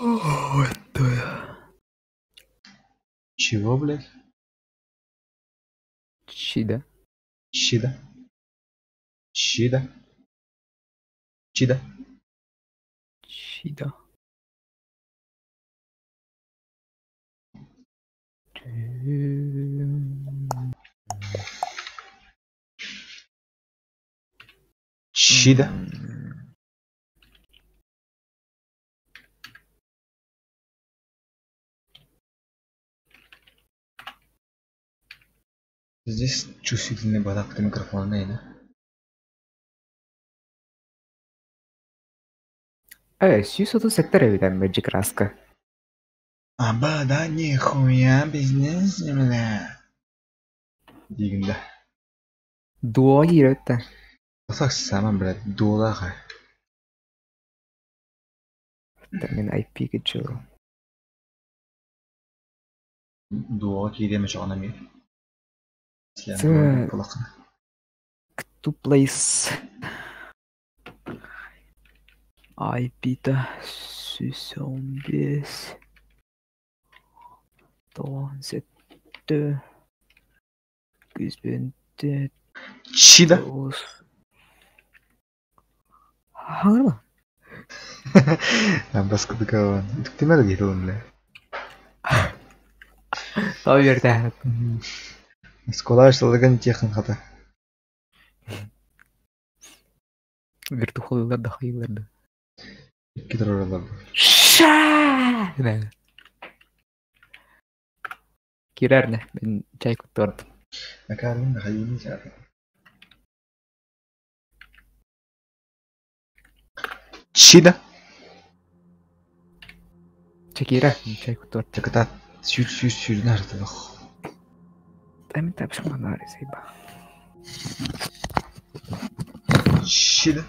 Это я. Чего, блядь? Чида. Чида. Чида. Чида. Чида. Чида. Здесь чувствительный бардак микрофона, наверное. Сьюз это сектор виден Magic Раска. Абада нихуя бизнес, бля. Дигнда. Дуо это. Посак сама, блядь, дулаха. Термин IP кечил. Дуо киде меш анами. Це to place IP-та 70 17 90 Чида. Хана. Амбас кудыкаван. Ты надо героин, бля. Таверда. Скола шталган техан хата. Виртуалларда хайыларды. Кидралар. Ша! Кирарне, мен чай куттордум. Акармин хайыны чары. Чида. Чакира, чай куттордум. Чаката сүйт нарты бах. Тами тапшманары сейба. Чида.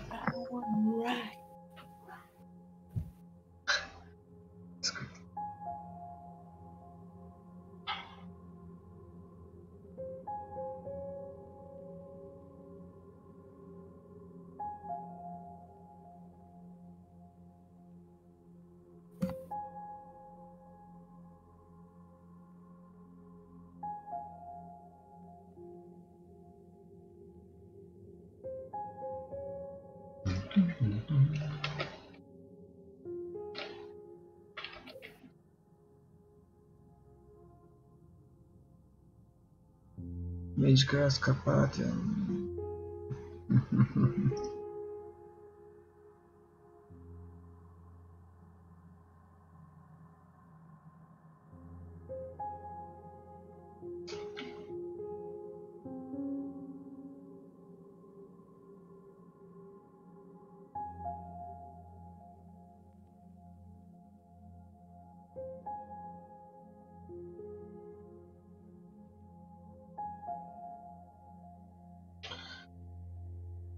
Мечка скопать.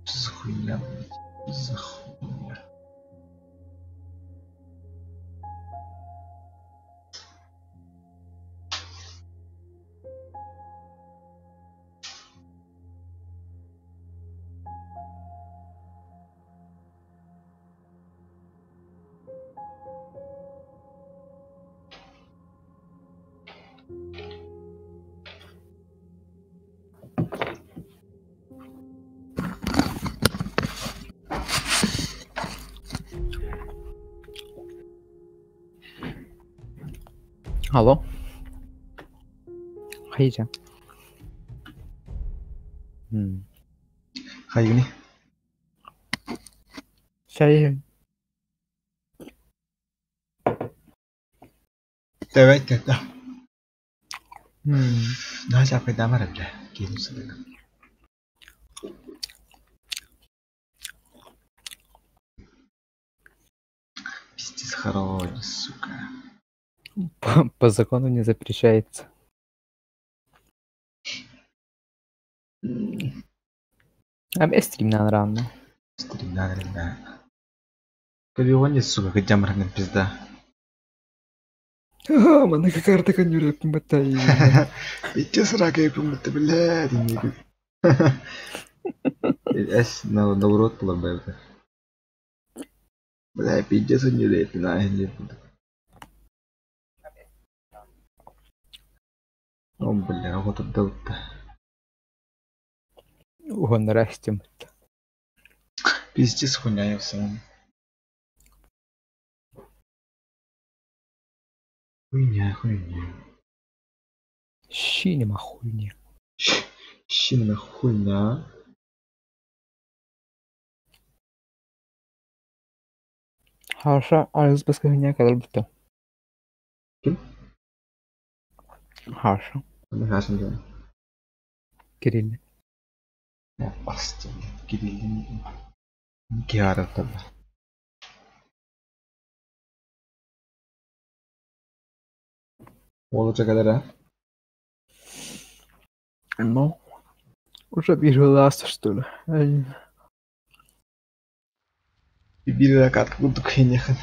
За хуйня, блядь. За хуйня. Алло. Хайжа. Хайыны. Шай. Давай тогда. Nah, capek damar bля. Gitu sedang. Пиздец хороший, сука. По закону не запрещается. А без стримна рано. Стримна, да. Калионе, сука, кejam dengan пизда. Mana карта конюра пиматай. Пиздец рака пиматай, блядь. Эс наоборот была бы. Бля, пиздец не лепит, на не. бля, вот отдал. Он растем. Пиздец хуйня я сам. Хуйня. Щинем охуйне. Щина хуйня. Хорошо, арыз басқа хуйня kadar бітті. Ким? Хорошо. Ne karşın diyorum. Кирилл. Ya bastım. Gidelim. İki ara tabi. Olacak kadar ha. Ну, уже перелазся, что ли. Ай. Bir lira katkı bulduk en yakın.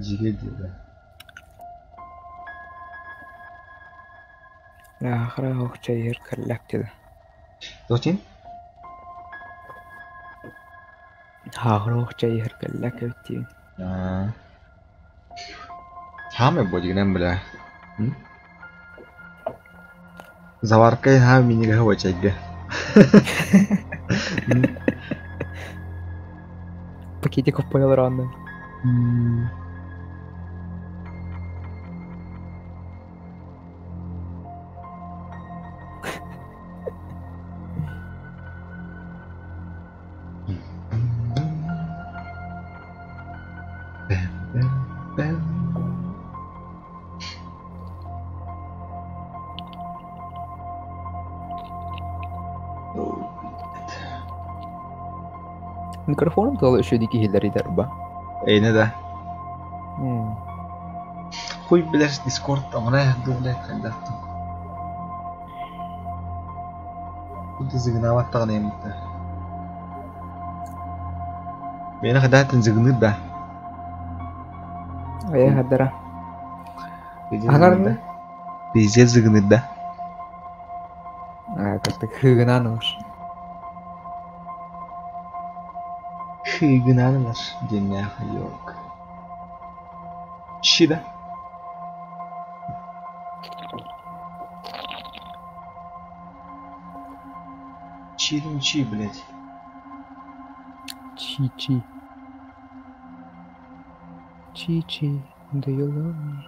Cige diyor. Ахыры оқча ер кірләк деді. Зачем? Ахыры оқча ер кірләк өттейін. Хаме бодигнем бля. Заваркай хам минига хвачайга. Пакетиков понял рано. Микрофоном тогда еще дикий хиллер дарба. Ne de. Хуй блядь, Discord amına блядь, kandattım. Тут загнават тагын эмте. Мени кадатын зыгынып да. Ая хадара. Агарны? Пиздец зыгынып да. Как-то хыгынанылар. Хыгынанылар. Денеха yok. Çi de. Çi, блядь. Чи-чи. Чи-чи. Do you love me?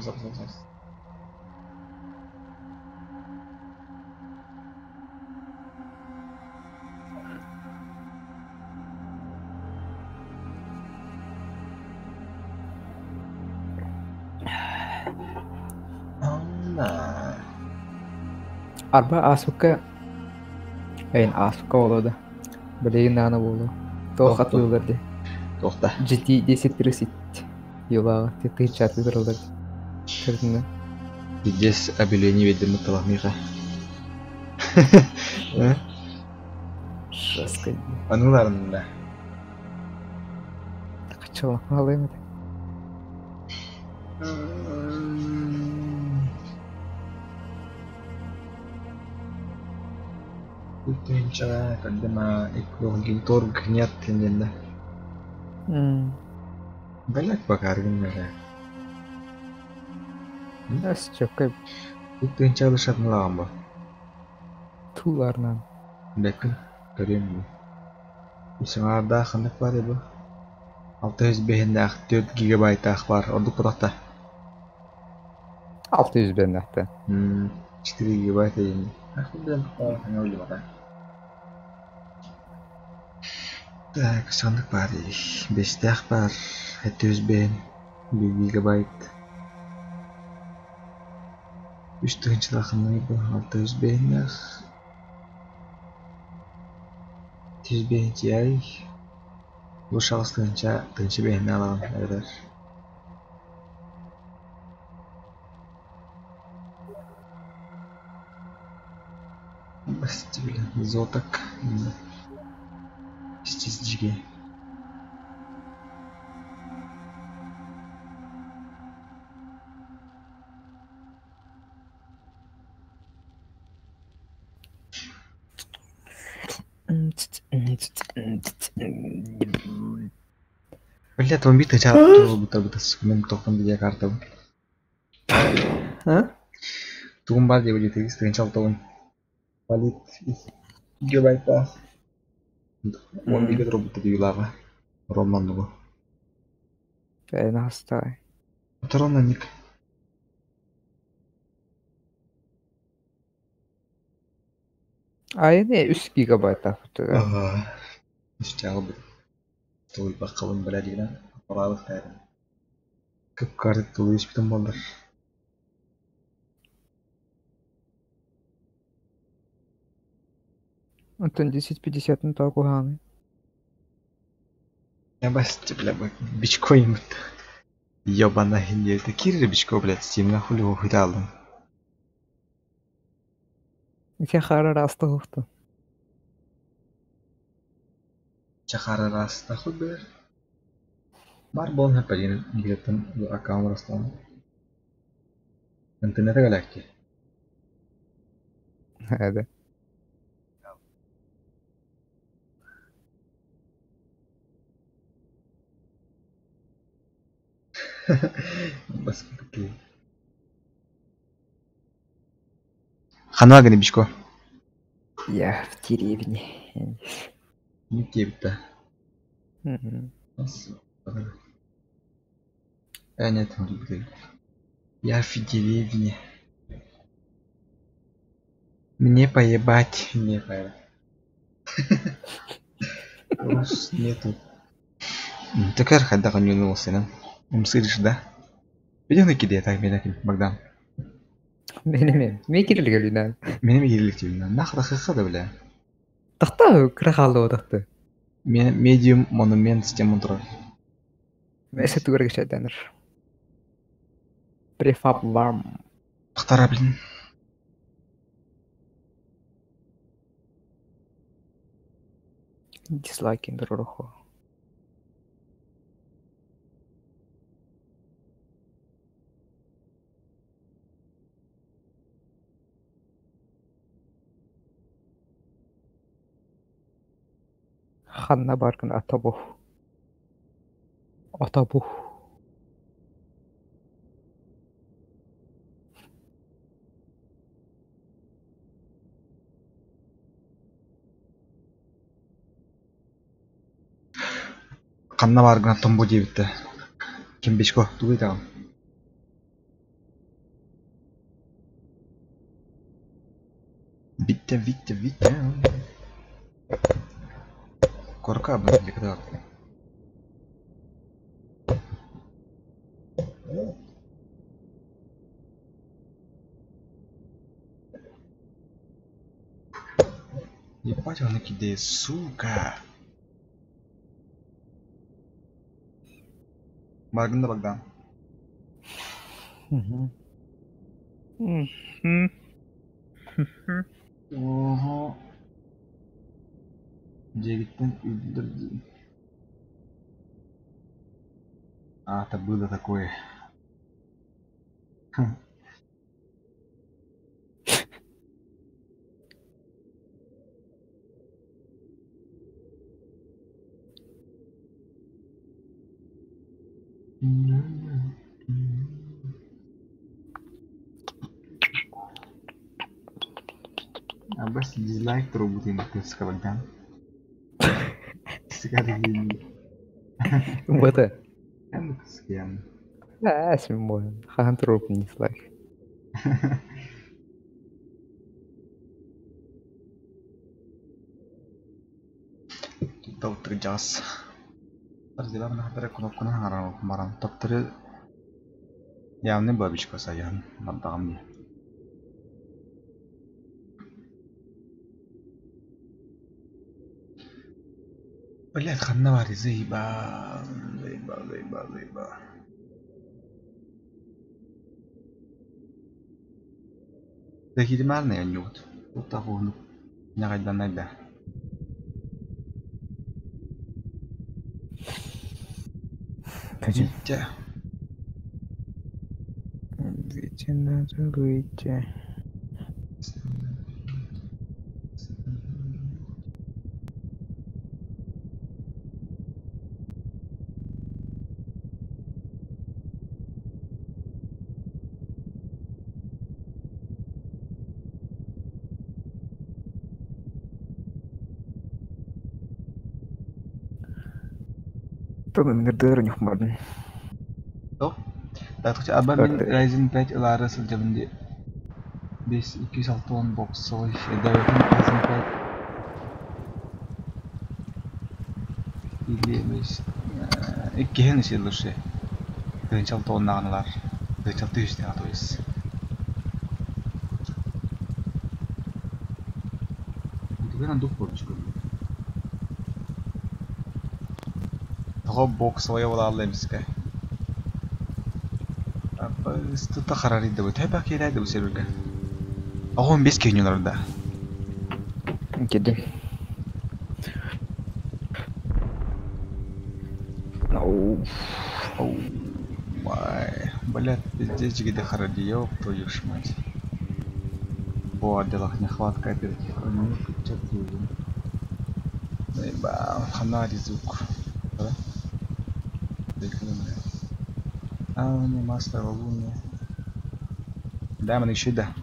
Zap. Allah. Arba asuka. Asuka oldu. Bileyim nana oldu. Tokat yıllardı. Toxta. Ciddi 10-30 yıla tete çatı duruldu. Kırdın. Пиздец объявление ведем этого мира. Жестко. Anılarında. Kaçalım alayım hadi. Культурничала, когда мы экологинтор гнят тенденда. Блять, покаргин мере. Нас чокай Культурничала шатнылаган ба. туларынан. Бәкін, көрем бу. Исіңарда қандық бар ебі. 605 4 гигабайт ақ бар, ордық бұдақта. 600 ben hatta. 4 гигабайт дейін. Ақы білем бұқпа, қаңа өлі бара. Так, қандық бар ей. 5 ақ бар, 705 1 гигабайт. 3 тұғыншыда қандай бұл, 605 ақ. 705 Ti. Bu şahıs tınçı behne alalım eder. Basit bile zotak. Çizgiye. Блядь, он битый чат, то с комментов dia kartu. Hah? Tumba dia begitu screenshot tahun. Balik gigabyte pas. Он бигет робот di lava. Роман дого. Бай настай. Оторона ник. Айне 3 гигабайт авто. Ишчагы бит. Той бакалым белә дигән. Паралык тәре. Күп карт тулы иш битен булдыр. 1050 на толкуганы. Я бас бля бичкоин бит. Ёбана хинде. Кирри бичко блядь, стимна хули его хиталдым. Ке хара расты хухты. Чахара раста хубер. Бар болон хапа дигән билеттен аккаунт растан. Интернетка галакки. هذا بس كده خنواقني بيشكو я в деревне. не тебе-то Мгм. нет я в деревне мне поебать не поебать нету تكر حدا قن ينوصنا ومصيرش ده بدون كده تاك بينك بقدام Benim. Me kirligelinen. benim iyilik diyorum ناخذ خخه بلا Тахта крахало тахта. medium monument система турар Эсэ түгәргә шәдәнер. Prefab warm. اختار блин Дизлайк индер руху. Ханна баркын атабу. Атабу. канна баргына томбо дебитте ким бишко тугай тагын Витя. Корка бы когда. Ебать, он накидает, сука. Маргында Богдан. Ого. Дегиттен үддүрдү. Это было такое. Abas dislike terubutin ke sekarang. Sekarang ini. Бата. Kan sekian. Смой. Хан труп не дизлайк. Tahu terjas. Terjelas mana tere kuna ngarang kemarin. Tapi tere явно бабочка саян надам. Блять, ханна вари заеба. Такие марные нют. Вот того ну. Нагайда. Витя. Витя надо выйти. Tuh bener-bener nyoba. Топ. Тактыкчы аба мен Ryzen 5 ылары сылжабынды 5260 боксой дәвәтен Ryzen 5 билемес. Иккен ишелүше. Кырынчал тоннаганлар. Кырынчал түйүстен атабыз. Бүгүн дук болчу. Того боксой болалар эмеске. Стыта харari да өтө бак эледи бу серверге. 15 кенелерде. Jadi. Оу. Май, блядь, пиздец, где харади, ёб твою ж мать. По отделах нехватка оперативной печати. Заебал, фонари звук. Да? А, не мастер луне. Да, мы еще да.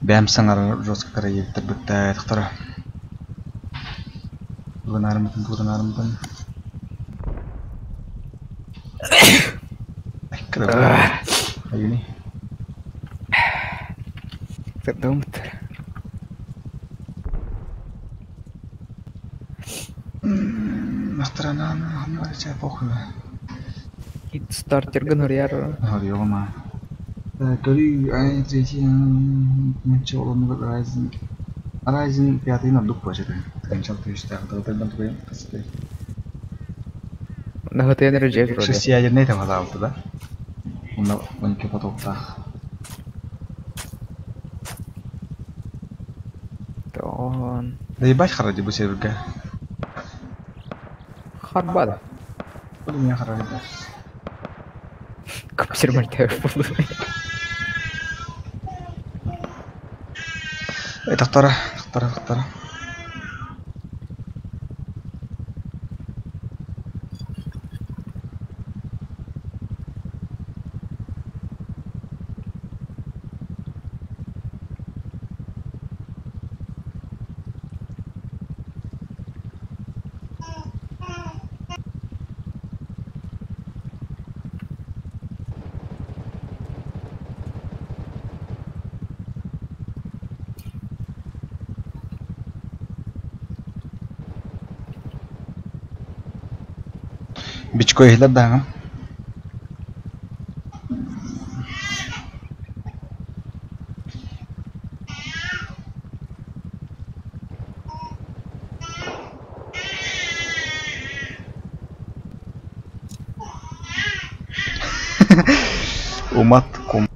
Бәм саңар жостқа қарай елтір бітті аяқтары. Бүгін арымдың. Ayuni. Terdumt. Ақтыранан, хамар чай похуй. Hit starter gunnar Hadi olma. Кори менче олонуга Ryzen 5 надук бачыды. Кенчал түйүштө агдагы тугай кысты. Нахатен режек вроде. 6 ядерный там алды да. Он 12 потоктах. Тон. Да ебать харади бу серверге. Харбада. Бұл мен харади. Kapsir мәртәбе булды. Тактара. Бичко иhlab дагы. Умат ком.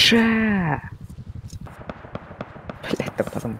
Ша. Блядь, да потом.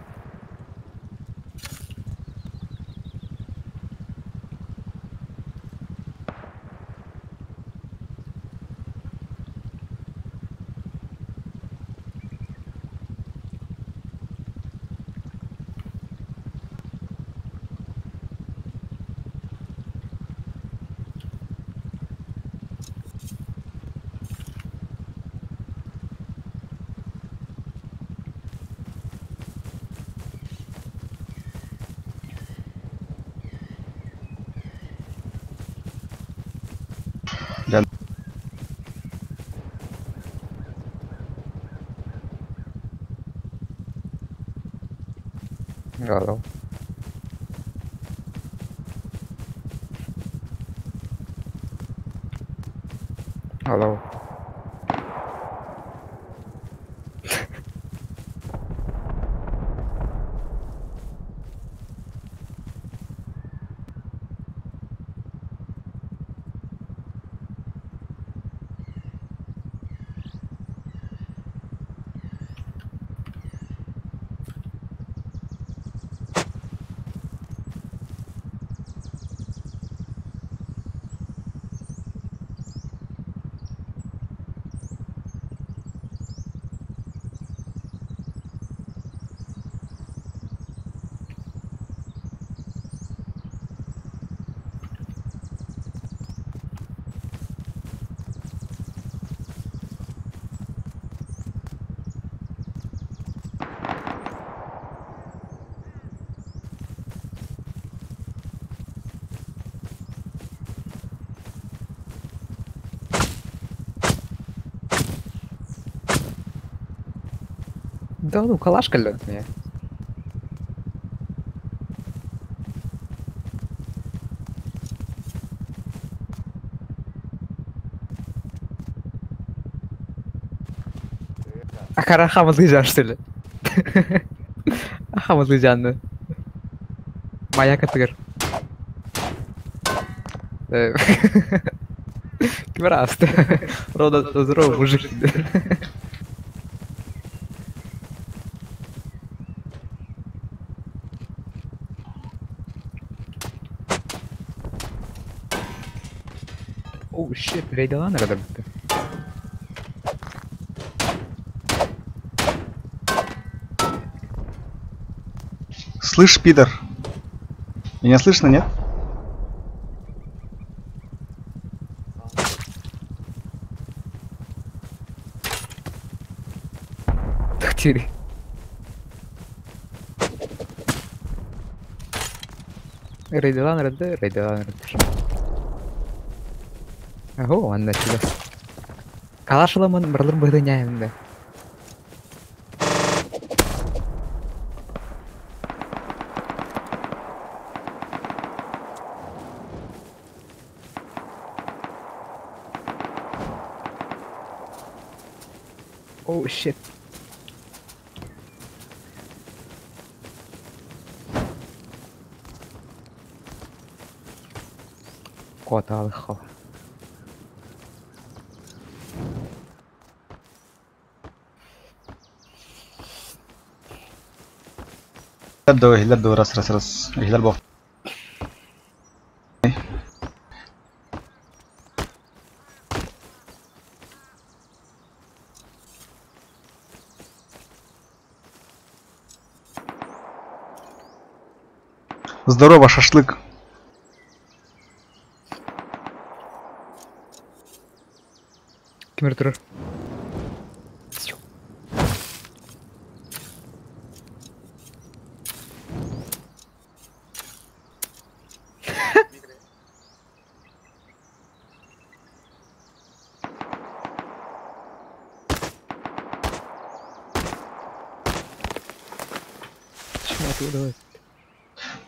Алло. Алло. Да ну, калаш каллет мне. Акара хамазгыжан, что ли? Хамазгыжанды. Моя катыр. Ким раст. Рода здорово, мужик. Оу, щит, рейдила надо быть. Слышь, пидор. Меня слышно, нет? Тахтири. Рейдила надо. Ого, анда чула. Калашыламын бырлыр быдыняйымды. Oh shit. Кота алхо. Hilal ras. Hilal bok. Здорово, шашлык. Кимер турар.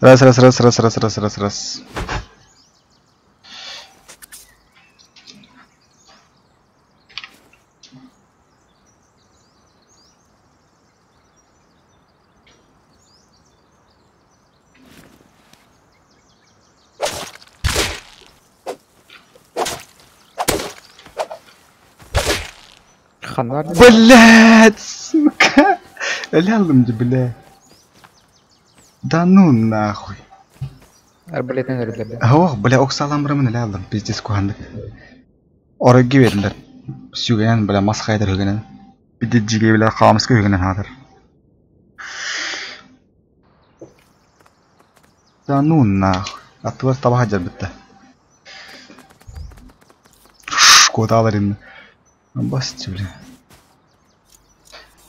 Давай. Раз. Ханвар. Блять, сука. Лялым же, бля. Да ну нахуй. Арбалетный наряд. Ох, бля, оксаламрымын лялым, пиздец кухандык. Орги бердилер. Сүйген, бля, масқайдыр өгенен. Бидеджиге, бля, қамысқа өгенен хадыр. Да ну нахуй. Атывар табаға жар бітті. Кода алыр енді. Басты, бля.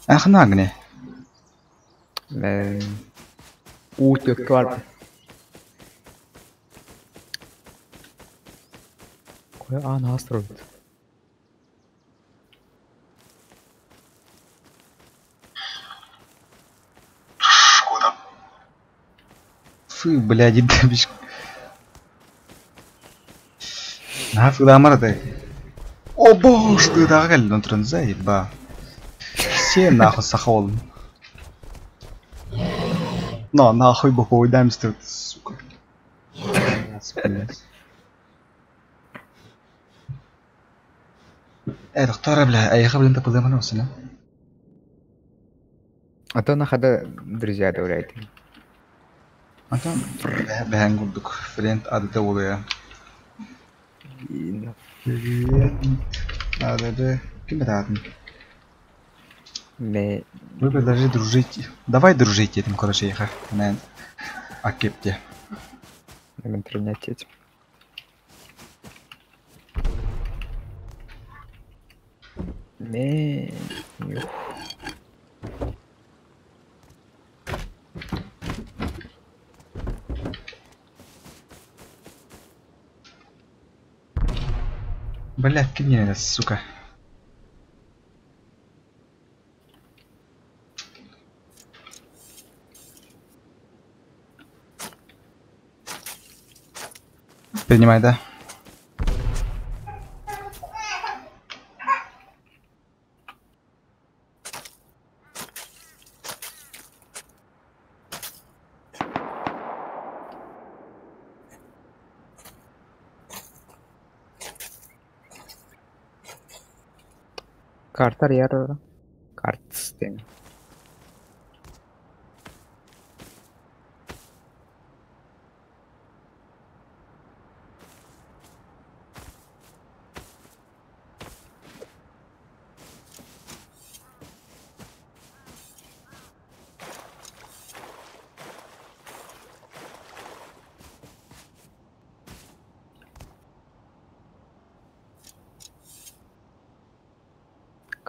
Ақына агне. Утек кварп. Кое ана строит. Фу, бля, дебиш. Нафиг да амарады. О боже, ты да гал онтрын заеба. Сен нахуй сахол. Но нахуй бы повыдаем стоит, сука. Доктора, бля, а я блин так подумался, да? А то на хода друзья добавляют. А там бэхэн гудук, френд адыта oluyor. Адыды, кем это адын? Не. Вы предложили дружить. Давай дружить этим, короче, я на акепте. В интернете. Не. Блядь, кинь это, сука. Принимай, да? Carter yer. Cards deng.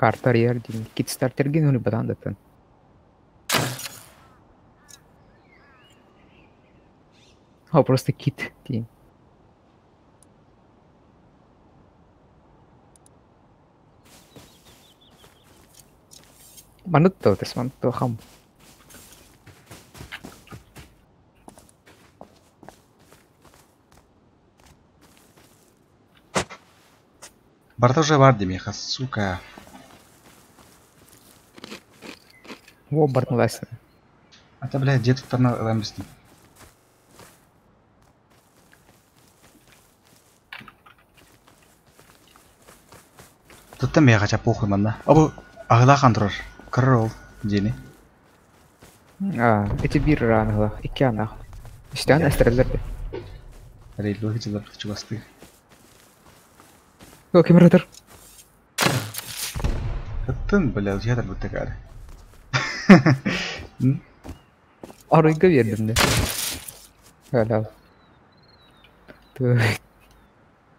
Carter yer deng. Kickstarter'ге нүни батан датан. О, просто кит дeng. Манут то тес манут то хам. Барта уже бар демеха, сука. Во бартнулась. А ты, блядь, где тут там ламбистый? Тут там я хотя похуй, манда. Абу, агла хандрор. Крол, дени. Эти бир ранглах. Икки анах. Үстен әстрелерді. Рейдло хитилар чугасты. О, кем радар? Хаттын, блядь, ядер будто гары. Арыйга бердім де. Hala.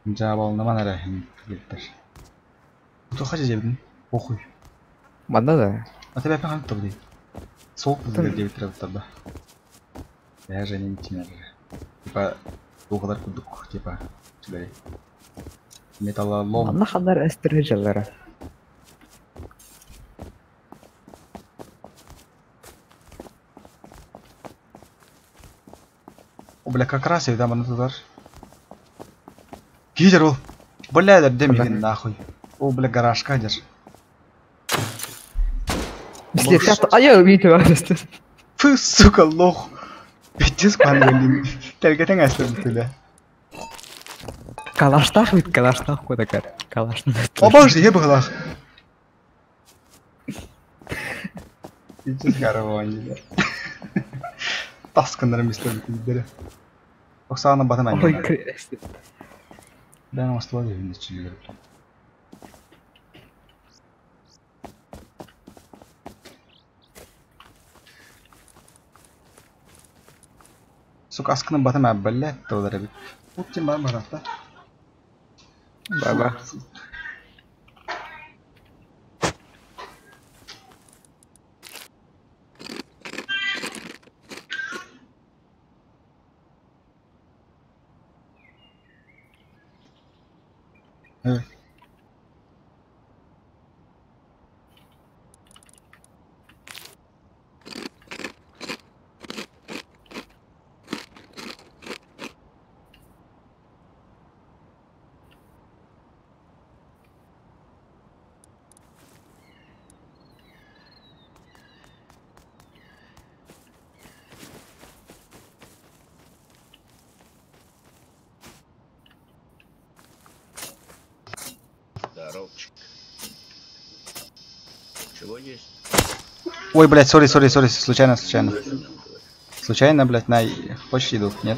Жаба алынаман әрі геттер. Кто хочет жебдің? Похуй. Манда да. А тебя опять қанып тұрды? Сол қызды жебіп тұрды. Я же не тинер. Типа, оғылар күдік, типа, сюдай. Металлолом. Манда қандар әстірі жалары. О, бля, как раз я дам на туда. Гидер ол. Бля, да демиген нахуй. О, бля, гаражка держ. Если ты аяğı büyütü var. Фу, сука, лох. Бетес пангелин. Телгетен әсір бітілі. Калаштах бит, калаштах кодакар. Калашны. Обажды, ебі ғылақ. Бетес гараван. Таскандарым істер бітілдері. Оксана батым Ой, әңгені. крест. Ben asla evinde çiziyorum. Sok askının batı mı böyle tavlara bir. Uçtum ben barafta. Baba. Evet. Здоровчик. Чего есть? Ой, блядь, сори, случайно. Случайно, блядь, на почте идут, нет?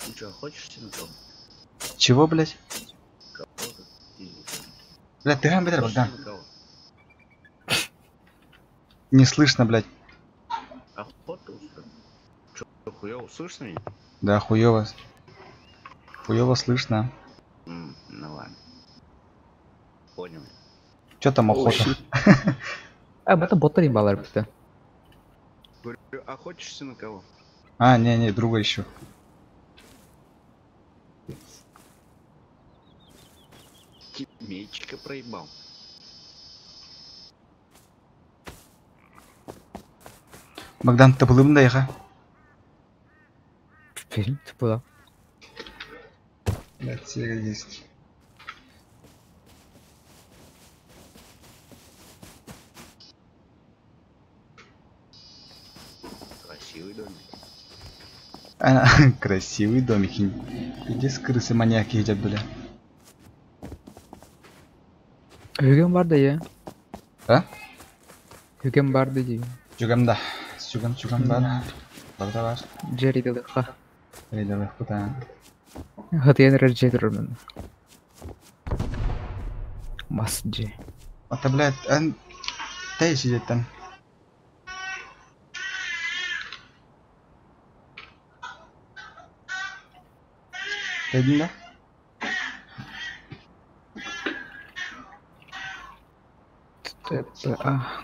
Ну что, хочешь синдром? Чего, блядь? Кого-то? Блядь, ты бедер, Богдан. Кого? Не слышно, блядь. Охота устроил. Чё, хуёво слышно меня? Да, хуёво. Хуёво слышно. Ну ладно. Понял. Чё там охота? Это боттар балар бітті. Говорю, охотишься на кого? А, не, друга ищу. Тимейчика проебал. Магдан тыпылым да яха. Фильм, ты была. Блядь, Сега есть. Красивый домик. Красивый домик. Иди с крысы маньяки едят, бля. Hügem vardı ya. А? Hügem vardı diye. Жүгем да. Жүгем бар. Бар да бар. Jerry de lıkha. Рейдер бак бута. Hatiyen reject durumunda. Masjid. Ата, блядь, тай сидит там. Dedin de? Ah.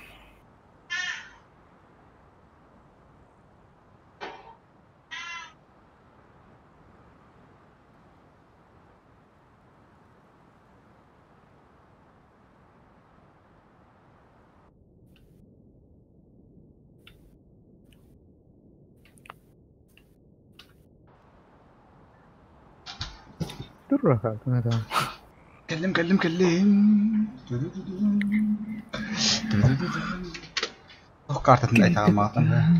Dur bakalım. Tamam. كلم توقعت تلاقيها معطن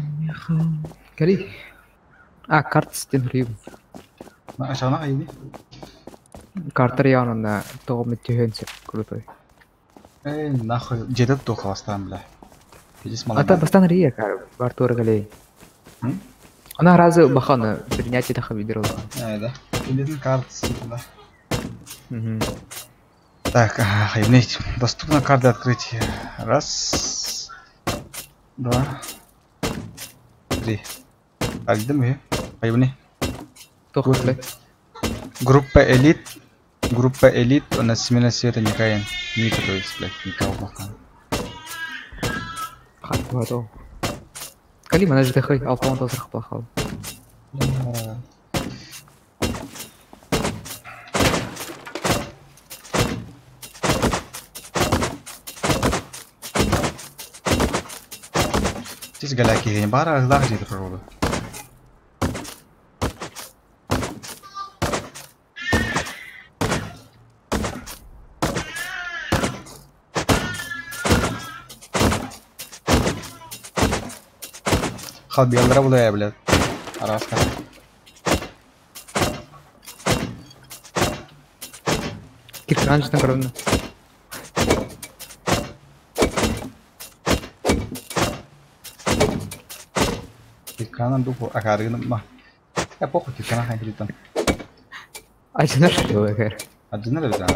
Kali. Ah, kart sistem ribu. ما عشان عيدي Kartlar yanında tohum tühense kurutoy. ايه ناخذ جددته خلاص تمام له يجلس مالك Ata bastan riya kar. Bartur kali. Она разы бахана принятие таха видела. ايه ده جدد карт да. Мгм. Так, хайбнить. Доступно карты открытия. Раз, два, три. Альдем я. Хайбни. Тоху блядь. Группа элит у нас смена света никаен. Ника, то есть, блядь, никого пока. Хату хату. Кали mana juda xil alpon tasriq qilib. Здесь галяки не бара, а где это природа. خد بيضربوا ده يا بلاد عرفت كيف كان جدا قربنا. kanan duku akarina mah ya poko kanan kan kilitan Acı nerede o eker? adına da bidan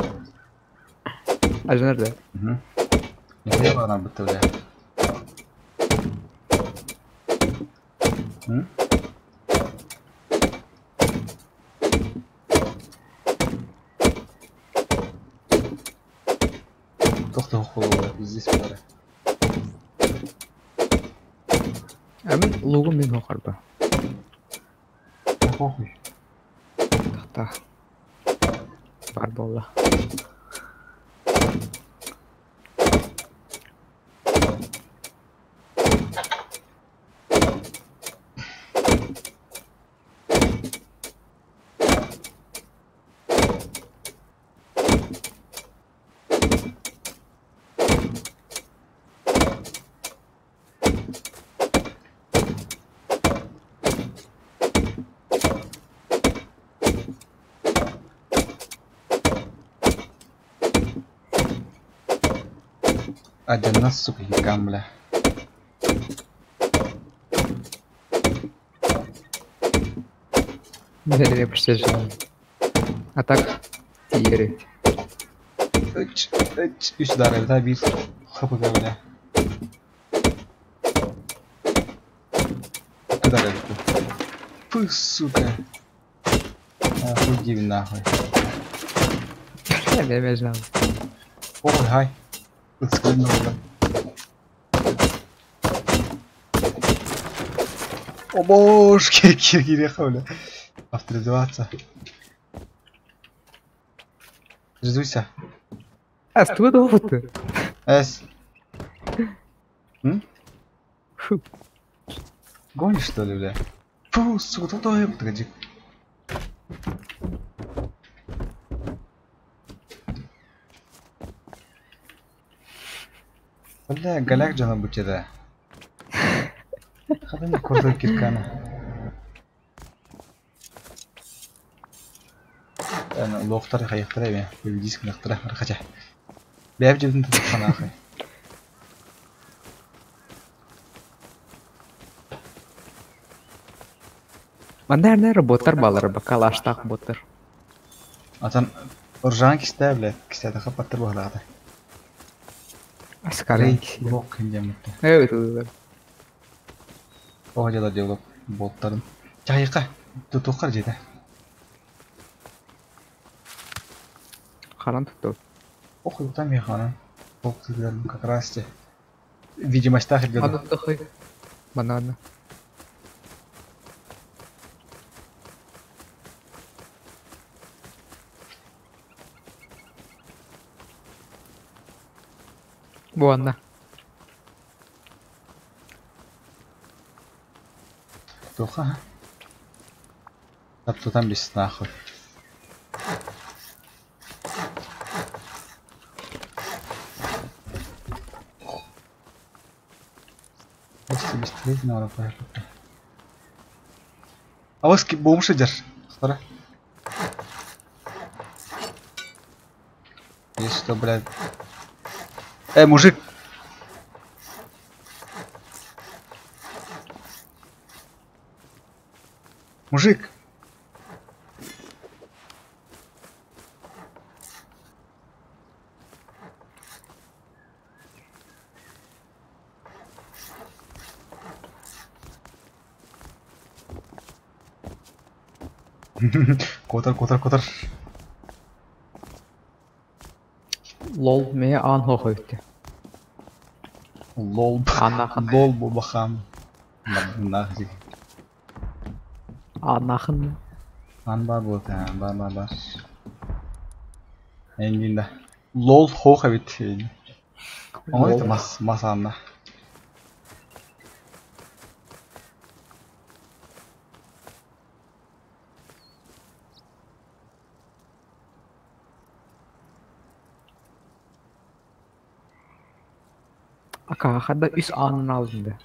Acı nerede? ne var betul ya Tohtu hukulu здесь пора. Amin logo min hoqarba. Похуй. Tahta. Barbolla. Ada nasuk kamla. Nereye yapıştıracağım? Atak. Yeri. Üç darbe daha bir kapı böyle. Bu kadar bu. Pıh suka. Хуй gibi nahoi. Ne mecnun. Ой, хай. Подскользнуло. О божки, Кириховля. Авторизоваться. Резуйся. А что это опыт? Эс. Фу. Гонишь, что ли, бля? Фу, сука, тут я подходи. Бля, голяк жана бучеда. Хада не корда киркана. Ana loftar hayıqtıra be. Böyle disk naqtıra qacha. Bäb jibin tutqana axı. Мандерне роботар балар бакалаштак ботар. Atan urjan kiste bile kiste de kapattır bu halada. Аскарей. Blok kinjem mutlu. Evet, evet. O hacada develop botların. Çayıqa. Tutuqar jeda. Харан tuttu. Ох, там я хана. Бот тигрем как раз те. Видимость так где. Аны тохой. Банана. Буанна. Туха. Тап там без нахуй. Быстрее надо поехать. А вот бомж держишь. Смотри. Есть что, блядь. Мужик. Мужик. Котор. Лол me ан хохойты. Лол. Анахын. Лол бабахам. Нахзи. Анахын. Ан бар бұл тән, бар. Энгинда. Лол хоха бит. Оңай мас анна. Акахада üs anın aldığında.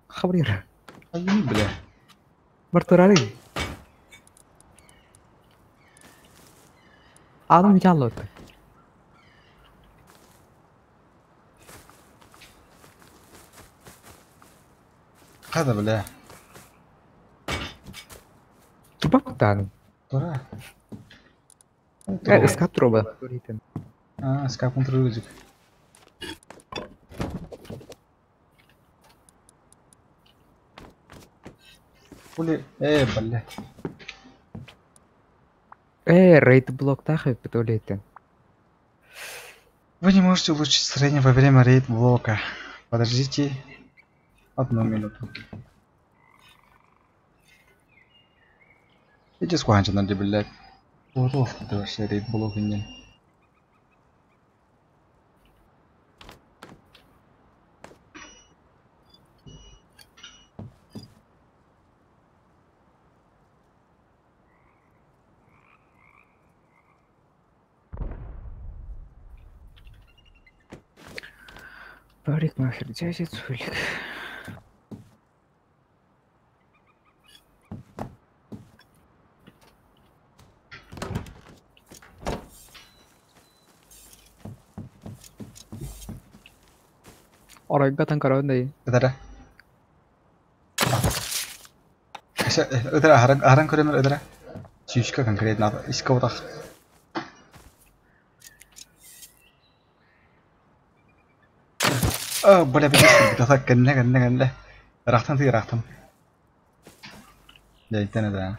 Xabar Ayını bile. Barturari. Adam canlı oldu. Hadi bile. Bak tanım. Dora. Iskap troba. Скап контролирует. Хули, блядь. Рейд блок тахай петулейтен. Вы не можете улучшить строение во время рейд блока. Подождите 1 минуту. Иди скванча надо, блядь. Вот, это вообще рейд блок не. Парик нахер, дядя Цулик. Oraya tan karo ndai. Udara. Udara harang көрөмөр udara. Сүйүшкө конкретно иске отак. Бля, бля, гэнэ. Рахтан. Яйтан да.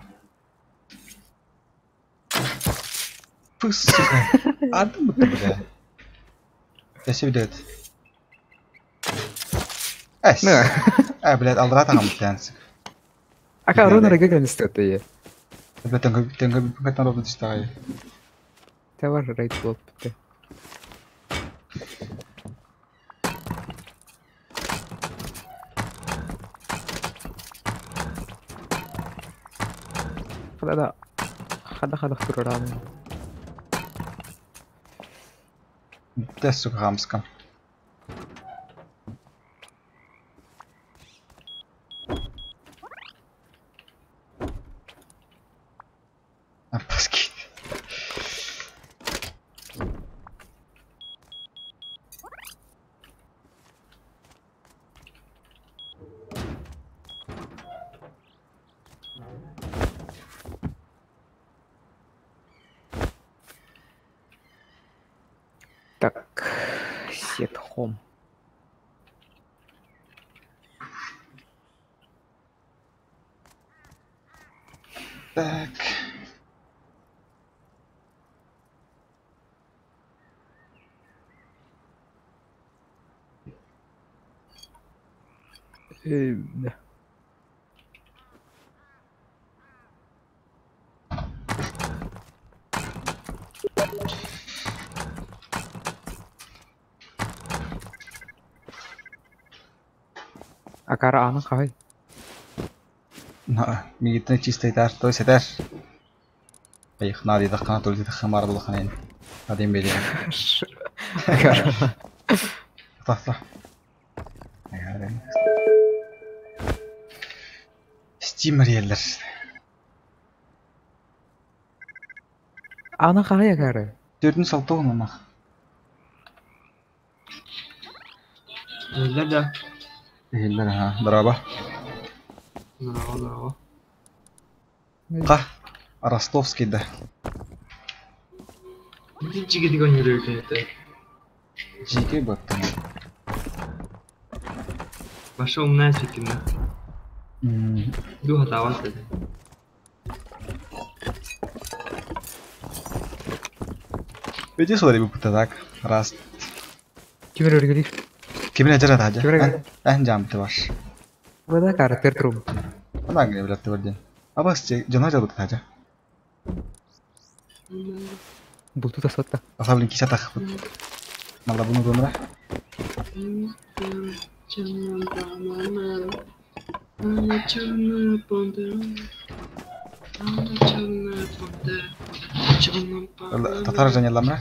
Пус, сука. Адам бля. Я себе дед. Блядь, алдыра тагам тянс. Ака рона рага ганстыты. Бля, тенга робот истай. Те бар рейд болып бітті. Хада тұрырам. Tässä suka hamska. Appaski. Так, сет хом. Так. Да. Акара аны қай? Мигитне чисто итар, то есть итар. Поехал, надо это хана, только это хамар был ханин. Один беден. Акара. Та. Стимер елдер. Аны қай акара? 4-ні салтауын ана. Nerede? Елдер, ha, дрaba. Bravo. Qa, Rostovskiyda. İkinci gidiyor yürüyordu. Жеке баттым. Başka umdan çekildi. Bu hata var dedi. Веди сюда ребята так. Раз. Кимер өргелиш? Кимine жарат aja. Кимер? Jamti var. Бада кара тертрум. Ана гне билет верден. Абас жана жарат aja. Булту тасатта. Асаблин киса тахып. Мала буну гомра. Татар жаняламра.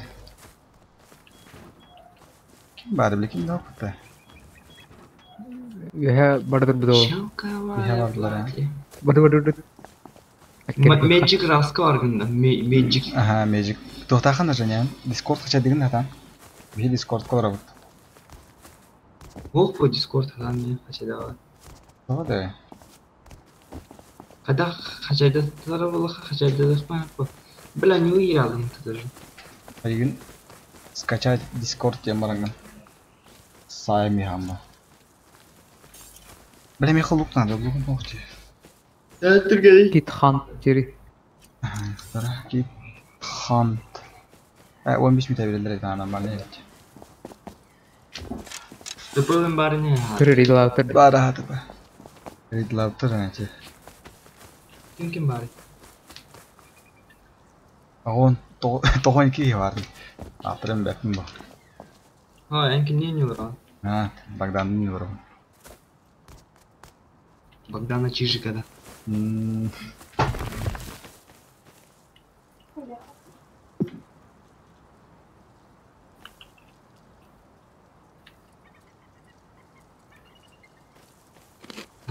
Kim bari bile kim ne yaptı? Я бардыр бидо. Bihe vardılar ha. Бады. Magic Rask'a var günde. Magic. Aha, Magic. Tohtahan da janyan. Discord kaça digin hatan. Bihe Discord kolara bud. Oh bu Discord falan ne kaçada var. Tamam da. Kada kaçada tarafı kaçada da bu. Bila New Year aldım tadır. Один скачать Discord тем баранган. Сайми хамма. Бля, мне лук надо, лук ногти. Да, Türkiye'de. Кит хан жери. Стара ки хант. 15 мита берилер экен анан бана элек. Yapalım bari ne ya? Кыр рейд лаутер. Бара хаты ба. Редлаптыр аначы. Kim bari? Агон тогон ки бар. Атрем бәкин ба. Ha, enki niye yiyorlar lan? Ha, Bagdan'ın не бар. Bogdana Чижикада.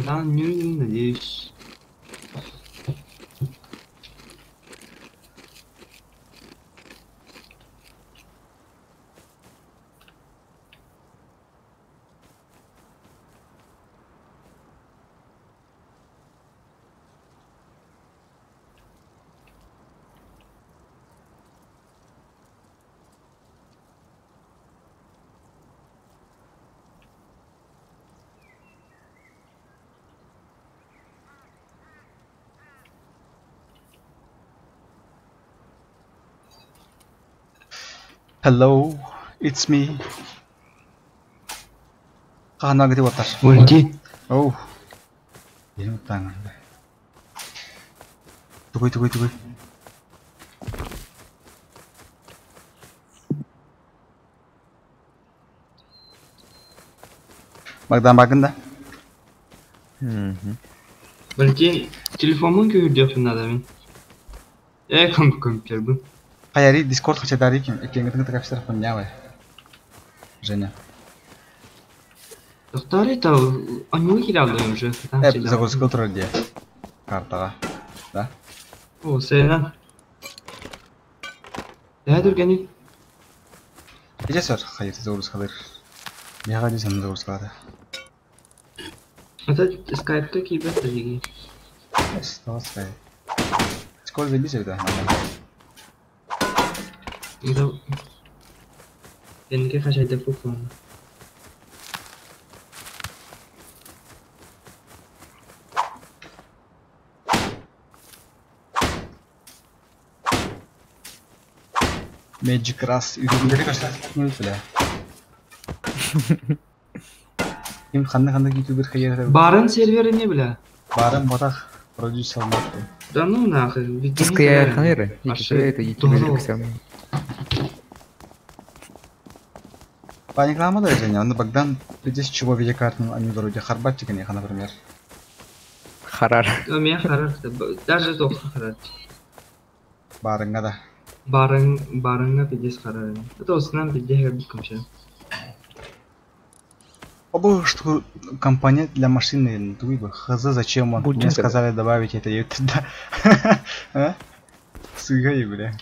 Lan yürüyün de diyoruz. Hello, it's me. Kahana gede watar. Ulti. Oh. Ini tangan. Tunggu. Bak bakın da. Belki telefonun görüyorsun adamın. Компьютер bu. Hayari Discord kaça dari kim? Ekleyin gittin kapıştır pun ya var. Женя. Doktor это они играли уже. Hep загрузка oturur diye. Kartaga. Da. O sen. Ya dur gani. Gece sor. Hayır загрузкалар. Яга десем загрузкалар. Это Skype-то кибет таги. Сталская. Сколько забить да? Это Энке хашайда фуфон. Magic Rush ürünleri kaçlar ne bile. Kim kandı YouTuber hayır. Барын сервері не бля? Барым батақ продюсер алмады. Да ну нахуй. Дискі қанайры? Это YouTube сам. Паниклама да Женя, он Богдан придешь чего видеокарту, они вроде харбатчика не например. Харар. Мен харар. Даже тоқсан харар. Барыңа да. Барыңа пидес харар. Это осынан пидеге бикомше. Оба что компания для машины, туйба. Хз зачем он? Мне сказали добавить это и туда. А? Сугай, бля.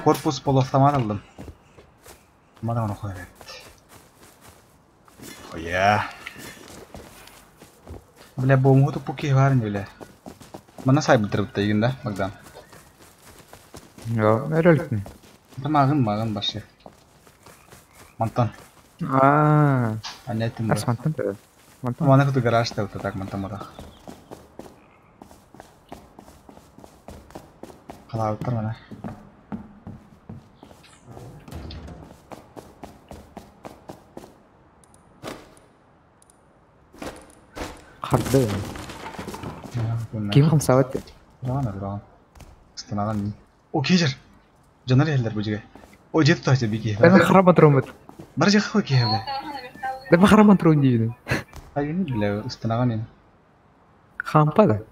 Корпус полуавтомат aldım. Madem onu koyar. Oya. Bля, bombu pukki var mı bile? Bana say bitirip de yine Bogdan. Ja, öyle. Mağın başı. Mantan. Annetim bu. Mantan da. Mantan. Mana kutu garajda uta tak mantan mara. Kala utar mana. Harda. Kim хамсават? Рано. Станаган. О, кижер. Жанар ялдар бужиге. О, жет таач бики. Ben хараман тромот. Бар жах хой киһэ. Ben хараман трон дейін. Айгын биле станаган ин. Хампа да.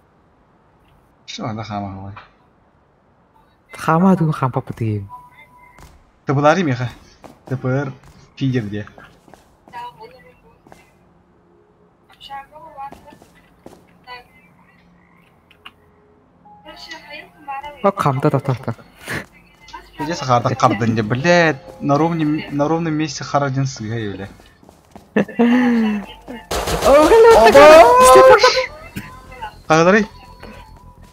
Что анда хама хой. Хама дун хампа путейін. Тыбылари меха. Тыпыр фидер де. Бак хамда татарта. Где сахарда кардын де, блядь, на ровном месте харадин сыгай, бля. Кагдарай.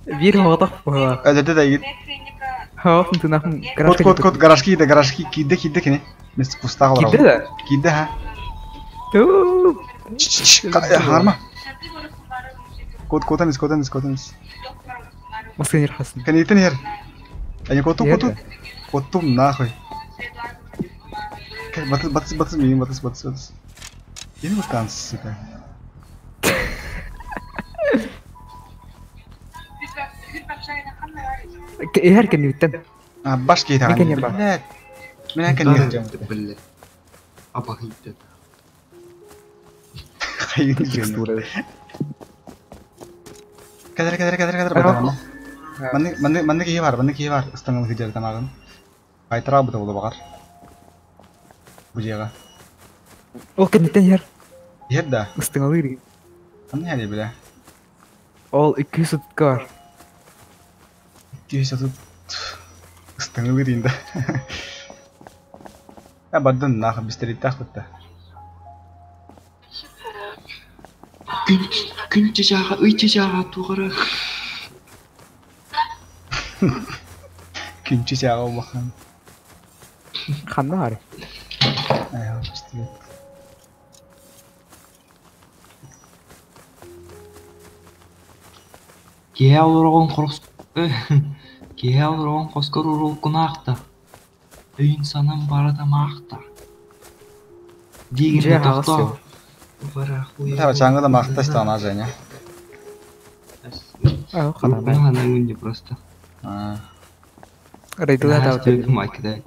Бир хоғдақ бұға. Әдәді да егет. Хоғдың тұнақын гаражға Код гаражки киді кене. Мес куста қалар. Киді да? Киді ха. Туу. Харма. Код емес. Маска не рахасын. Канетен ер. Әне Котум нахуй. Батыс менің батыс. Ені бұттан сука. Her kende bitten. Баш кейт аған. Мекен еба. Блядь. Мен әкен ертем. Бля. Апахитте. Хайын жен. Кәдір. Манды кейі бар. Үстіңіл хидер тамағын. Қайтыра бұты болу бағар. Бұжеға. Ол кендеттен ер. Ерді. Үстің алыр. Қаны әлі біле. Ол 200 тұтқа бар. 200 үстің алыр енді. Бадын нақы бістеретті ақпытты. Күнче жаға, үйче жаға туғыра. Күнче жаға олмақан. Қанда ғары? Айау, бістерет. Кея олырған қоскар ұрылқын ақта. Үйін санам барада мақта. Дегенде тоқта. Tämä Django mahtaista on Женя. Қадам. Бұның ғана өнде просто. Рейдла Наш тавты. түйді майкада.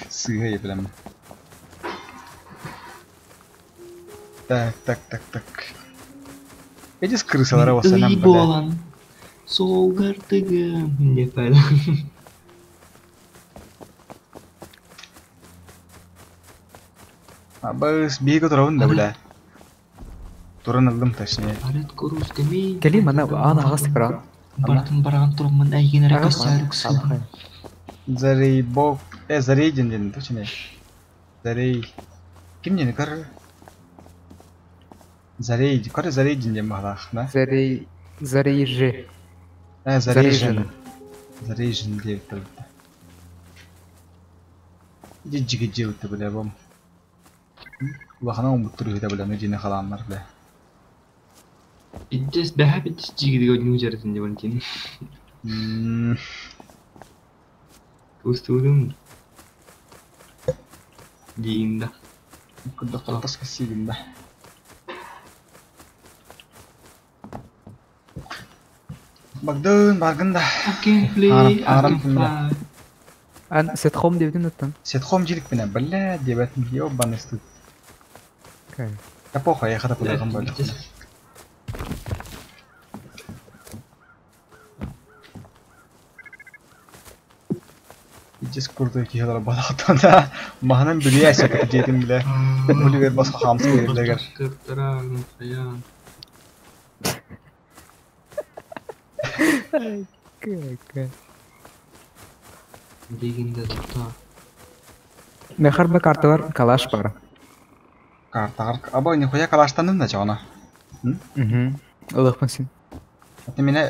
Сыгай прям. Так. Эти с крысалары осы нам Үй бля. болан. Сол картыгым. Деп пайда. Біз бейгі тұрауын да бля. Туран алдым точнее. Арет корус кеми. Кели мана ана агас кра. Бартын бараған тұрмын әйген рәкі сәріксі. Зарей бог. Зарей ден точнее. Зарей. Ким ден кар? Зарей. Кар зарей ден бағлақ, да? Зарей же. Зарейжин. Зарейжин деп тұрды. Жиге жеуітті біле бом. Уақына ұмыт тұру еді біле, нүдені қаланлар біле. Иддес бәхә битес жигиди гөдүн жаратын деп антин. Устудум. Дейинда. Күнді қалтасқа сейгін бә. Багдын баргында. I can fly. Ан сетхом девдин оттан. Сетхом жилік біне біле дебетін ебан істі. Эпоха яқыда бұлағын бөлі. Ижес күрді кейлер балақтан да мағынан біле әсекті жедім біле. Бұлі бер басқа қамсы берілдегер. Кыртырағын қаян. Дегенде тұта. Мехар ба карта бар, калаш бар. Картағар. Абай не қоя калаштандың да жағына. Олықпын сен. Әтті мені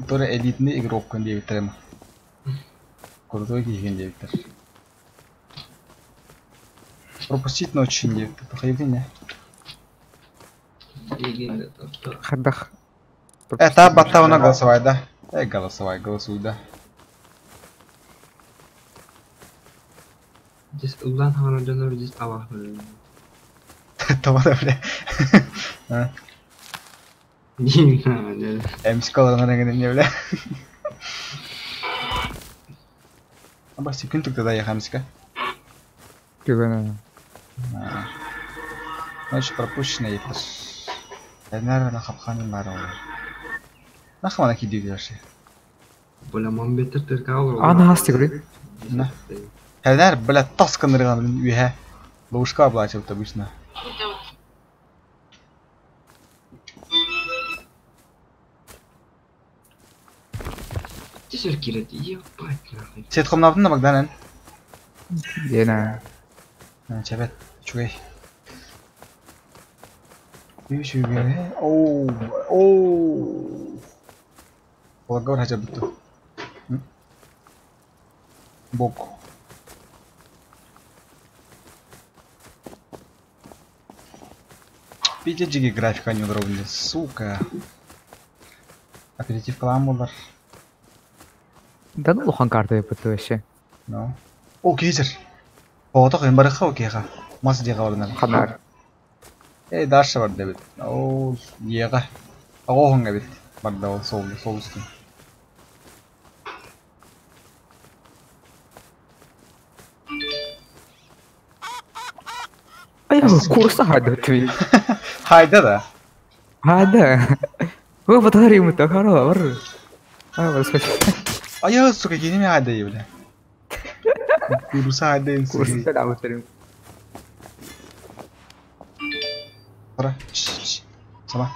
тұры элитінде игрок көн деп бітірем. Крутой кейген деп бітір. Пропустить ночь деп бітір. Тұқайбден не? Дегенде тұта. Хардах. Та баттауына голосовай да. Голосуй да. Дес ұлдан хана жанар дес табақны. Табада біле. Дейін. Әміскаларына рәңгіден не біле. Аба секунд түкті да яқамызға. Көгені. Ночь пропущена етір. Әдінәрі қапқанын бары олар. Нақымана кейдеу дерші. Бұламан бетір түркі алыр. Ана асты көрі. Әдінәрі білі тас қындырған білін үйе. Лұғышқа бұл açılıp обычно. Тесер келеді, ебать нахуй. Сет қомнабдың да бақданын? Дена. Чәбет, чугай. Чугай. Оу. Полагал хача бітті. Бок. Видите, графика неудобная, сука. Аперитив каламбулар. Да ну лохан карта yapıttı вообще. No. О, кейзер. Оотақ ембарыққа о кейға. Масы деға орынар. Қанар. Дарша бар дебет. О, еға. Оғынға бет. Бар да ол сол үстін. Ай, курса хайды твій. Хайда да. Хайды. Вы фотографию так хоро, бар. А, господи. Ая, сука, генеме хайда ебля. Курса хайда инсы. Курса да вытерим. Пора. Сама.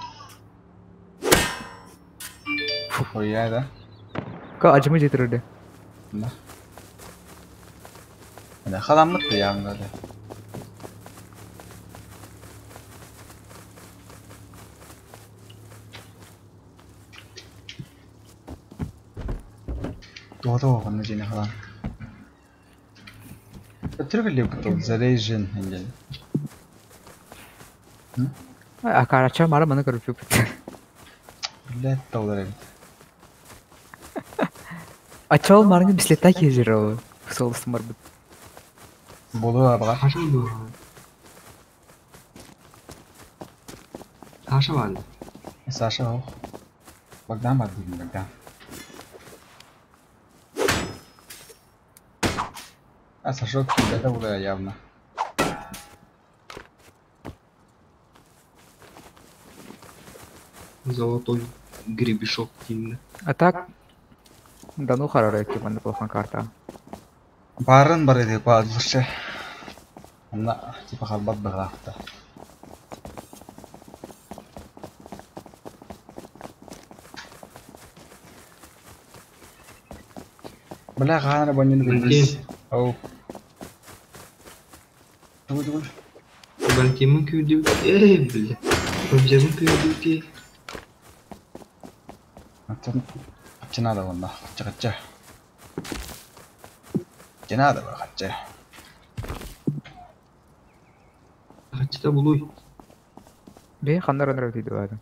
Ой, я да. Ка acımı getirdi. Да. Ada халаммыт да яғында да. Doğru oğlum ne халам. Ötürü bu Zarejin engel. А карача мара бana karıp yapıyor. Let dağlar evet. Açal marını bisikletten gezir o. Solusum var bu. Bolu abağa. Таша бұл. Таша var. Sasha o. Bagdan var dedim bagdan. А Сашок это уже явно. Золотой гребешок тимді. А так, да ну хорошая команда плохая карта. Барын бар еді базылшы. Ана типа халбат бағақты. Бля ғаныр бәнені білмейс. Ау. Түгіл. Бәлкемін күйді. Бля. Көбжемін күйді. Қачына да онда. Қача. Қачына да бар қача. Қачыда бұлой. Бе, қандар өтейді бәді.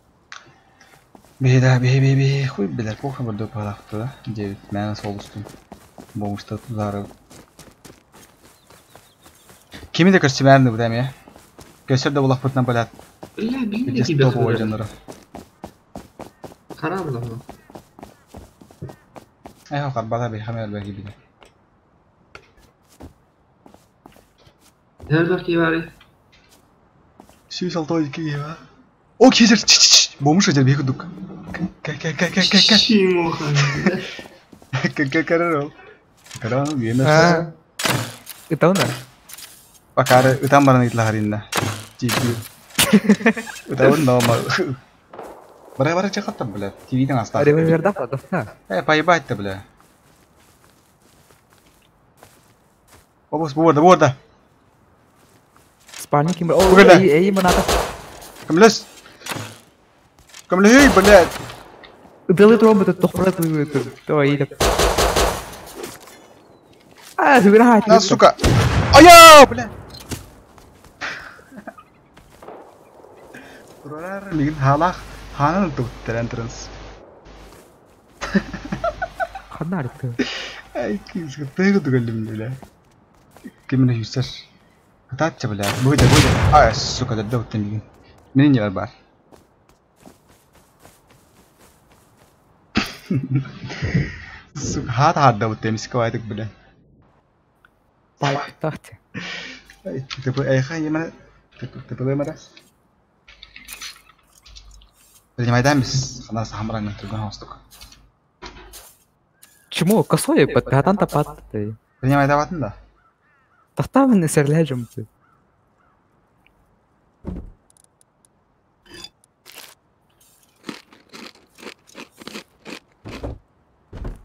Бе. Хуй білер, похуй бір дөп ғалақты да. 9 мәні сол үстім. Болмышты тұзары. Кеми де көрсем әрінді бұдам, е? Көсер де бұлақ бұтынан бөләд. Бля, білмейді Бедес кейбі топ ой қылыр. жаныры. Қара бұла бұла. Айха қарбада бейхам әр бәгі біде. Her bak iyi bari. Сүй салты ойды кеге ба. О, кезер! Болмыш өтер бейкі дүк. Кәй. Шим оған. Кәрір ол. Кәрір ол, бейін Это он, да? Bakar utan barang itu hari ini. Cici. Utan normal. Barang-barang cakap tak boleh. TV kan asal. Ada yang berdak atau tak? Payah baik tak boleh. Oh bos, borda. Spani kimber. Oh, Bukan dah. iya menata. Kamilus, hei boleh. Udah itu orang betul berat itu. Tuh iya. Ah, sebenarnya hati. Nas suka. Ayo, boleh. Buralar ligin halak hanal tuh terus. Kanar itu. Ay kis ketemu tuh galim boleh. Gimana user? Kata aja boleh. Boleh. Ah, suka ada utan ligin. Ini nyala bar. Suka hat ada utan miska itu boleh. Salah taht. Tapi ayah gimana? Tapi bagaimana? Занимаем без нас хамран на другом стук. Чему? Косой, подготан топат. Принимай даватн да. Тахтам не серлежем.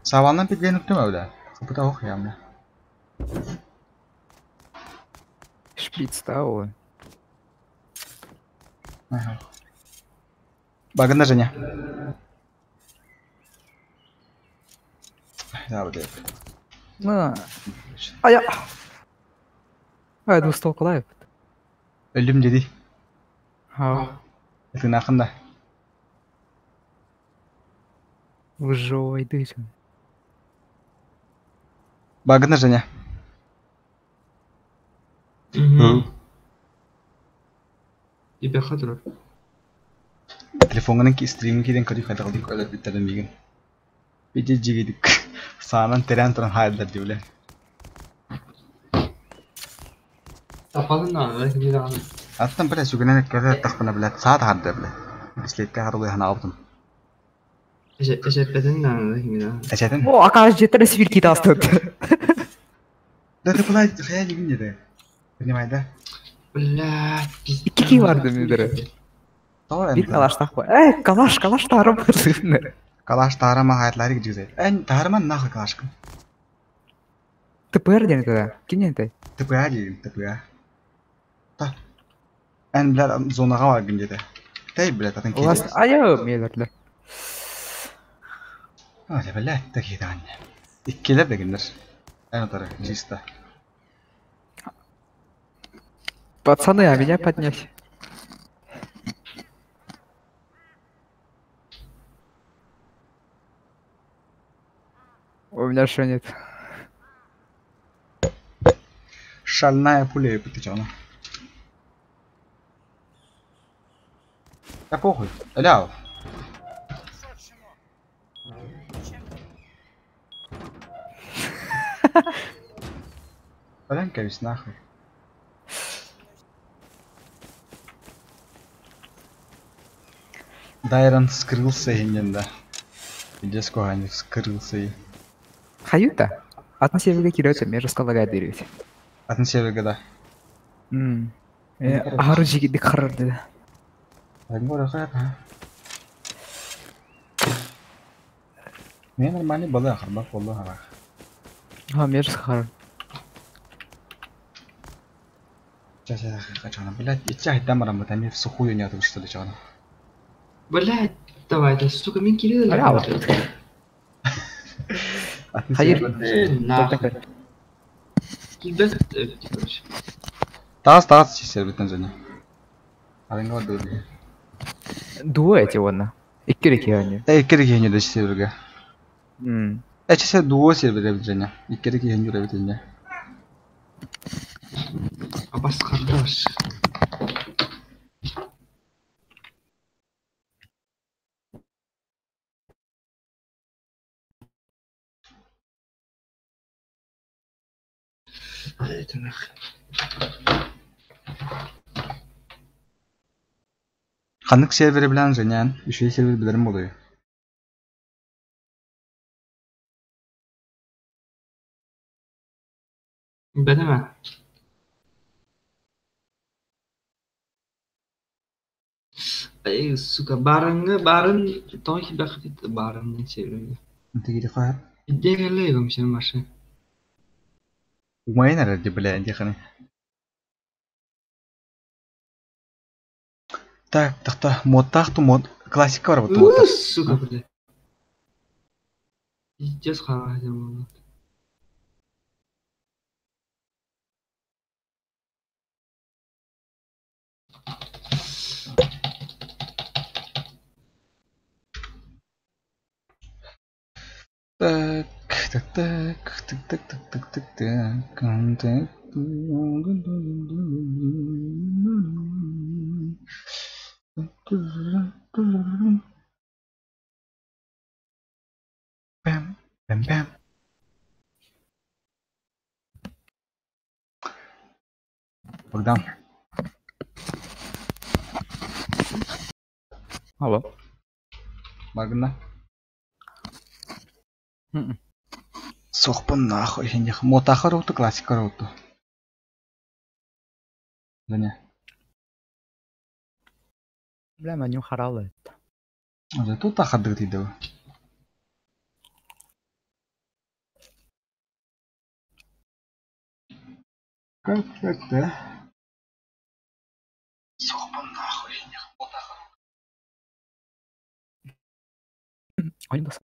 Саваннан пидген үктім әуді. Сапыта оқ ямна. Шпиц тау. Багында Женя. Да, вот это. Ну. Ая. Ай, достал кылайып. Өлім деді. Ha. Етін ақында. Выживай, дычем. Багында Женя. Тебе хатыр. Телефонның стриминг кеден көріп қадағылдың көйлер біттерден беген. Беде жегедік. Сағынан терен тұрын хайылдар деулі. Тапалын да, belki bir daha. Аттан біле сүгінен көзі тақпына біле. Сағат харды біле. Бискетке қарылы хана алдым. Eşetmedin de, belki bir daha. Әчетін? О, акаж жетер свирки тастыд. Дәді бұлай қая жеген деді. Білмейді. Блядь, пиздец. İki vardı müdürü. Doğru Bir kalaş takma. Kalaş tarım. Калаш тарама хайтлары гижгизет. Эн тарман нахуй калашкын. ТПР ден тогда. Кинь это. ТПА деген, ТПА. Та. Эн билер зонаға баргын деді. Тәй билет атын У вас кейді. айы мейлерлер. Өлі білет, та кейді анне. Иккелер дегендер. Эн отары, чисто. Пацаны, а меня поднять. У меня что нет? Шальная пуля, ты чё, ну? Да похуй, ляу. Блин, кавис нахуй. Дайрон скрылся иногда. Где сколько они скрылся и. Хаюта? Атын серверге кирөөт мен расскалагай деревит. Атын серверге да. Ары жигидик карарды. Ангора хата. Мен нормальный бала харбак болду хара. Мен раскар. Сейчас хочу, блядь, и чай там работа, мне в сухую не отвышь, что ли, чё. Блядь, давай, да, сука, мен кирилл. Ала. Хайыр. Нахуй. Кидать, короче. Таас сервертен және. Ангора дөрү. Дуо эти вона. Иккерек яни. Керек ене да серверге. Чесе дуо сервер және. Керек ене жүре битене. Абас кардаш. Это нахуй. Ханнык сервери билан және, үші сервер билерім болуы. Bilmem. Ay suka barın takip et barın çevirdi. انت جيتي قاهر؟ الدنيا اللي يقوم شنو ماشي. وين الرجل بلا عندي خني؟ Так, тахту мод классика бар бут. Сука блядь. Пиздец харахтем oldu. Контакт. Бэм. Богдан. Алло. Магна. Сохпан нахуй, хинди. Мотахар уту, классикар уту. Және. Бля, меню харалы. Зато тахардык дейді. Как это? Сохпан нахуй, хинди. Мотахар. Oyun bas.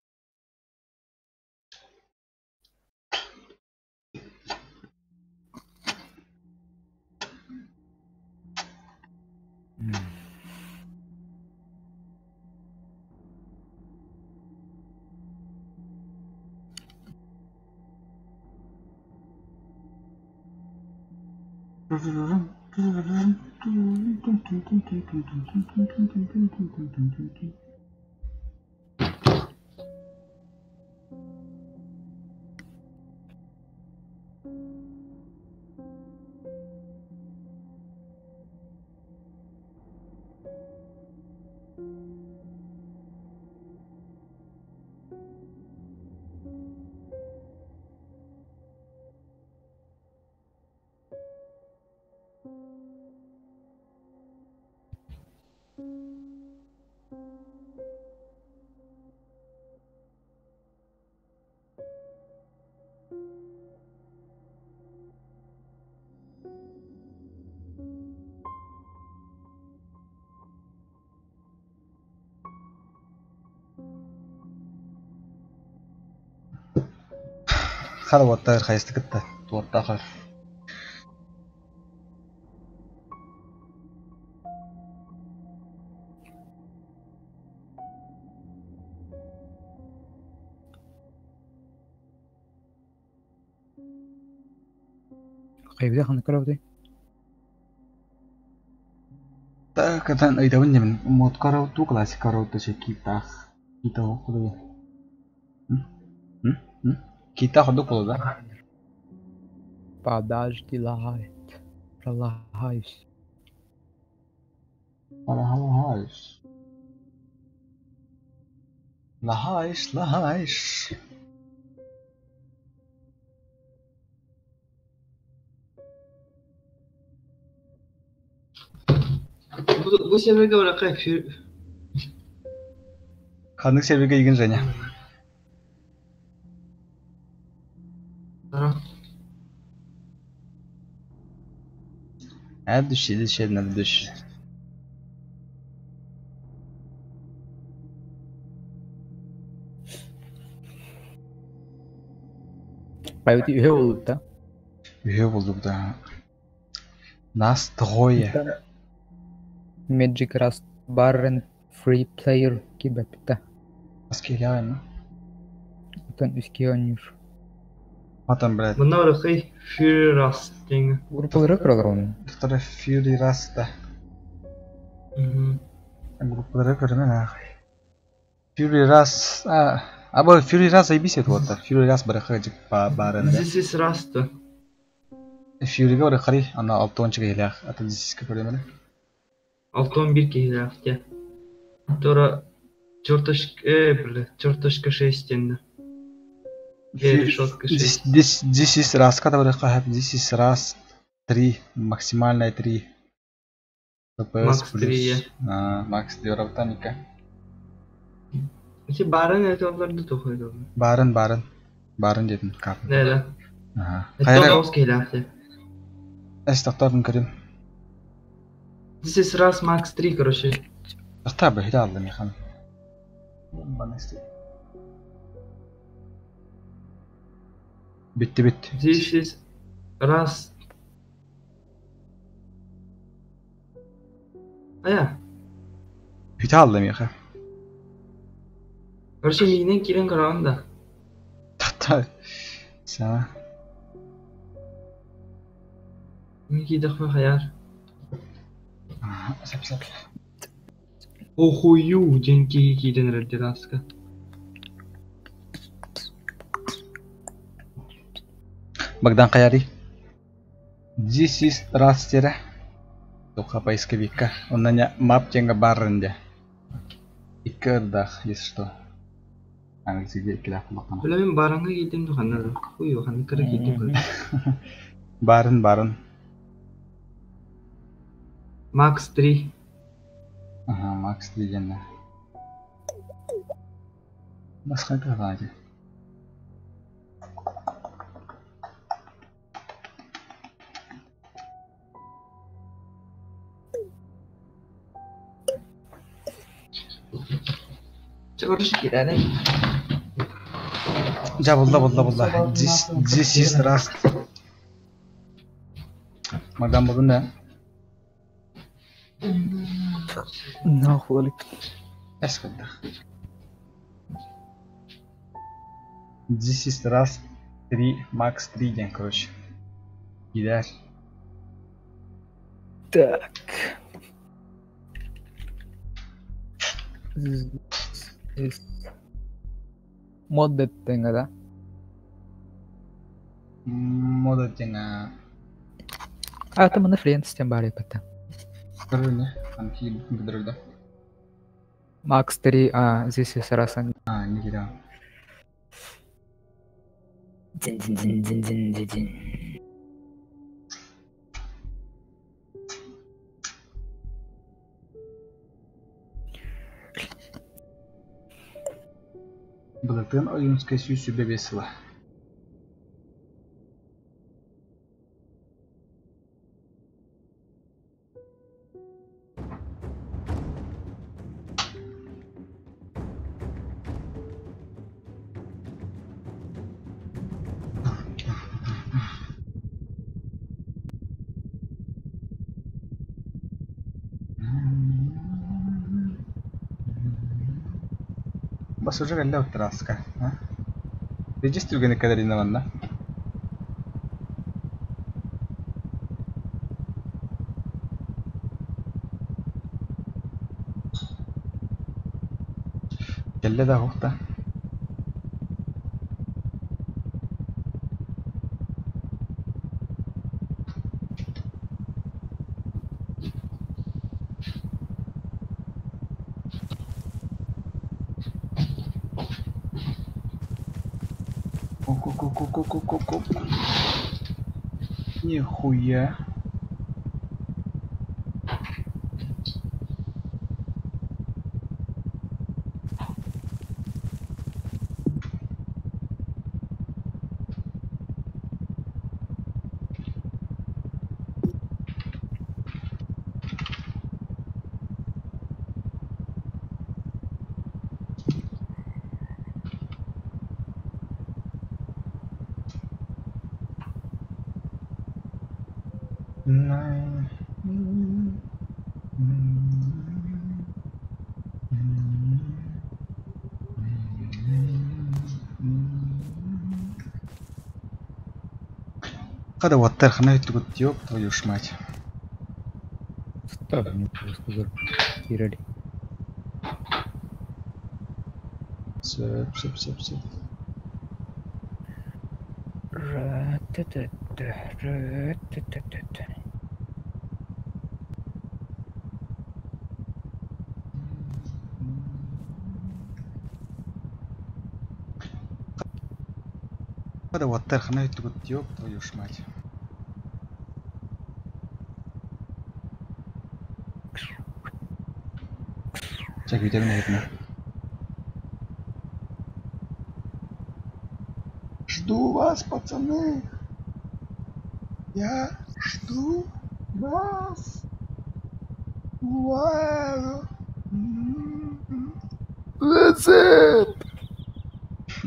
Хар ваттар хайсты кытта. Туатта хар. Кайбыда ханы карауды. Так, это айда вынем. Мод карауту, классик карауту че китах. Кита окуду. Кита ходу кулу да? Подожди. Пролагаюсь. Лагаешь. Лагаешь. Bu seferge bırakayım şu. Kanık sevgiye ilgin Женя. Tamam. Hadi düş, hadi düş. Поют үйе болып та. Үйе bulduk da. Нас трое. Magic Rust Barren Free Player кибет та. Askeriya mı? Отан үске ойнуш. Atan блядь. Bunda bırakayım. Fury Rust denge. Группалары кыралар оның. Кто-то Fury Rasta. Группалары көрмен ағай. Fury Rust. Абы Fury Rust заебись это вот. Fury Rust бұраққа жік барын. This is Rust. Fury'ga бұраққари. Ана 6-10-ға еліғ. Ата дисиска көрмен. 6-11 kilo ya. Sonra черточка 6 деңді. Решетка 6. This is Rust. Ката бұраққа хәп. This is Rust 3. Максимальная 3. Max 3 ya. Max 3 Равтаника. İşte barın etraflarında toxuydu. Барын дедім капын. Nələ? Қайра 9 kilo ya. әс тақтардың көрем. This is Rust Max 3 короче. Тақта бір хида алдым еқан. Бана істе. Бітті. This is Rust. Aya. Hita aldым еқа. Короче миңнен кирен қараған да. Тақта. Сама. Мен кейдіқ пе қаяр. Сәп. Охую ден кейден рәддер асқа. Богдан Қаяри. This is Rust тері. Тоқа поисковика. Он на ня мап тенга баррынде. Икі ырдақ, если что. Английский ikilaf бақана. Bila men baranga кейден дұғанады. Ой, оған кірі кейден көрді. Барын. Max 3. Max 3 дегенде. Басқа қалады. Короче кирәне. Жабылда. This is Rust. Мадам бүгін да? Нахуй. Әс қылдық. This is Rust 3, Max 3 ден, короче. Gider. Так. Modded tenga да? Moda тенга. Ата мына френс тен бар епті. Көріне. Анки бүдірді. Max 3, this is Rust. Не кида. Дзин. Бұлықтың ойынсқа сүйсі бебесіла. Бas уже гәллә утыраска. Регистргені кәдір инаванна. Gälle da hoch da. Ку-ку-ку-ку-ку-ку-ку. Нихуя. Когда вот так на эту вот ёб твою ж мать. Так, мне просто зарегистрировали. Сэп. Когда вот так на эту вот ёб твою ж мать. Так, видимо, наверное. Жду вас, пацаны. Я жду вас. Вау. Зацеп.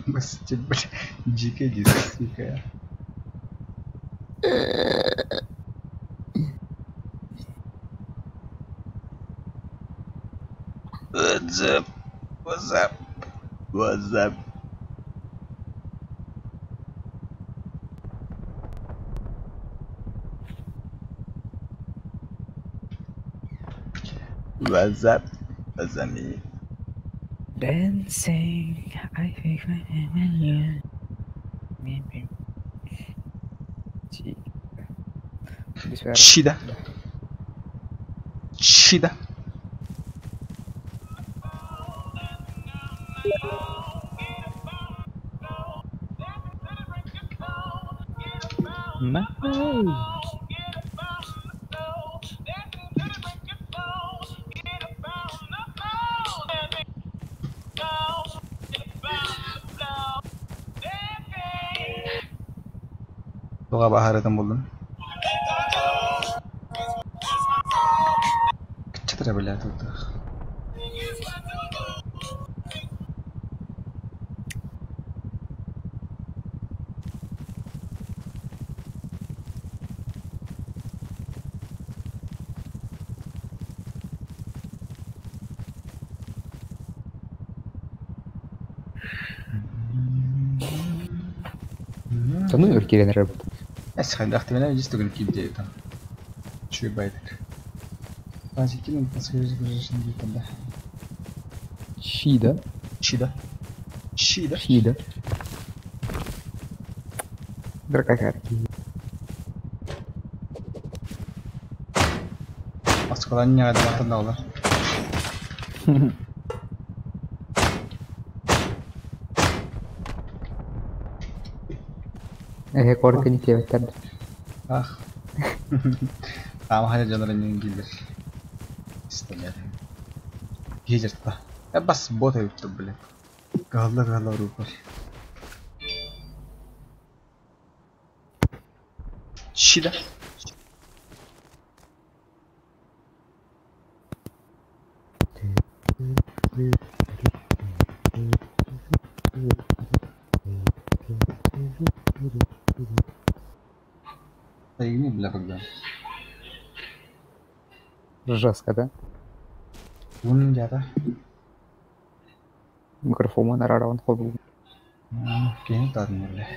Басти, блядь, дикая дискотека. Зацеп. What's up? What's up? What's up, me? Dancing, I think you. Чида. Чида. Toga baharatan buldum. Çatıra bile tuttuk. Да ну их кирен работает. Esхай, ахтымена здесь только кидде там. Чуй байтик. Пазикин подскажи, где там да. Чида. Чида. Чида. Чида. Дракокарки. Аскаланnya ada matan tau lah. Korku не себептер. Ах. Там hanya жанрын гилдер. Истемер. Гейзер та. Я бас бота ютту, блядь. Гала рупор. Чида. Да и не бля когда. Жестко, да? Вон где-то. Микрофон на раран ходу. Кем так не бля.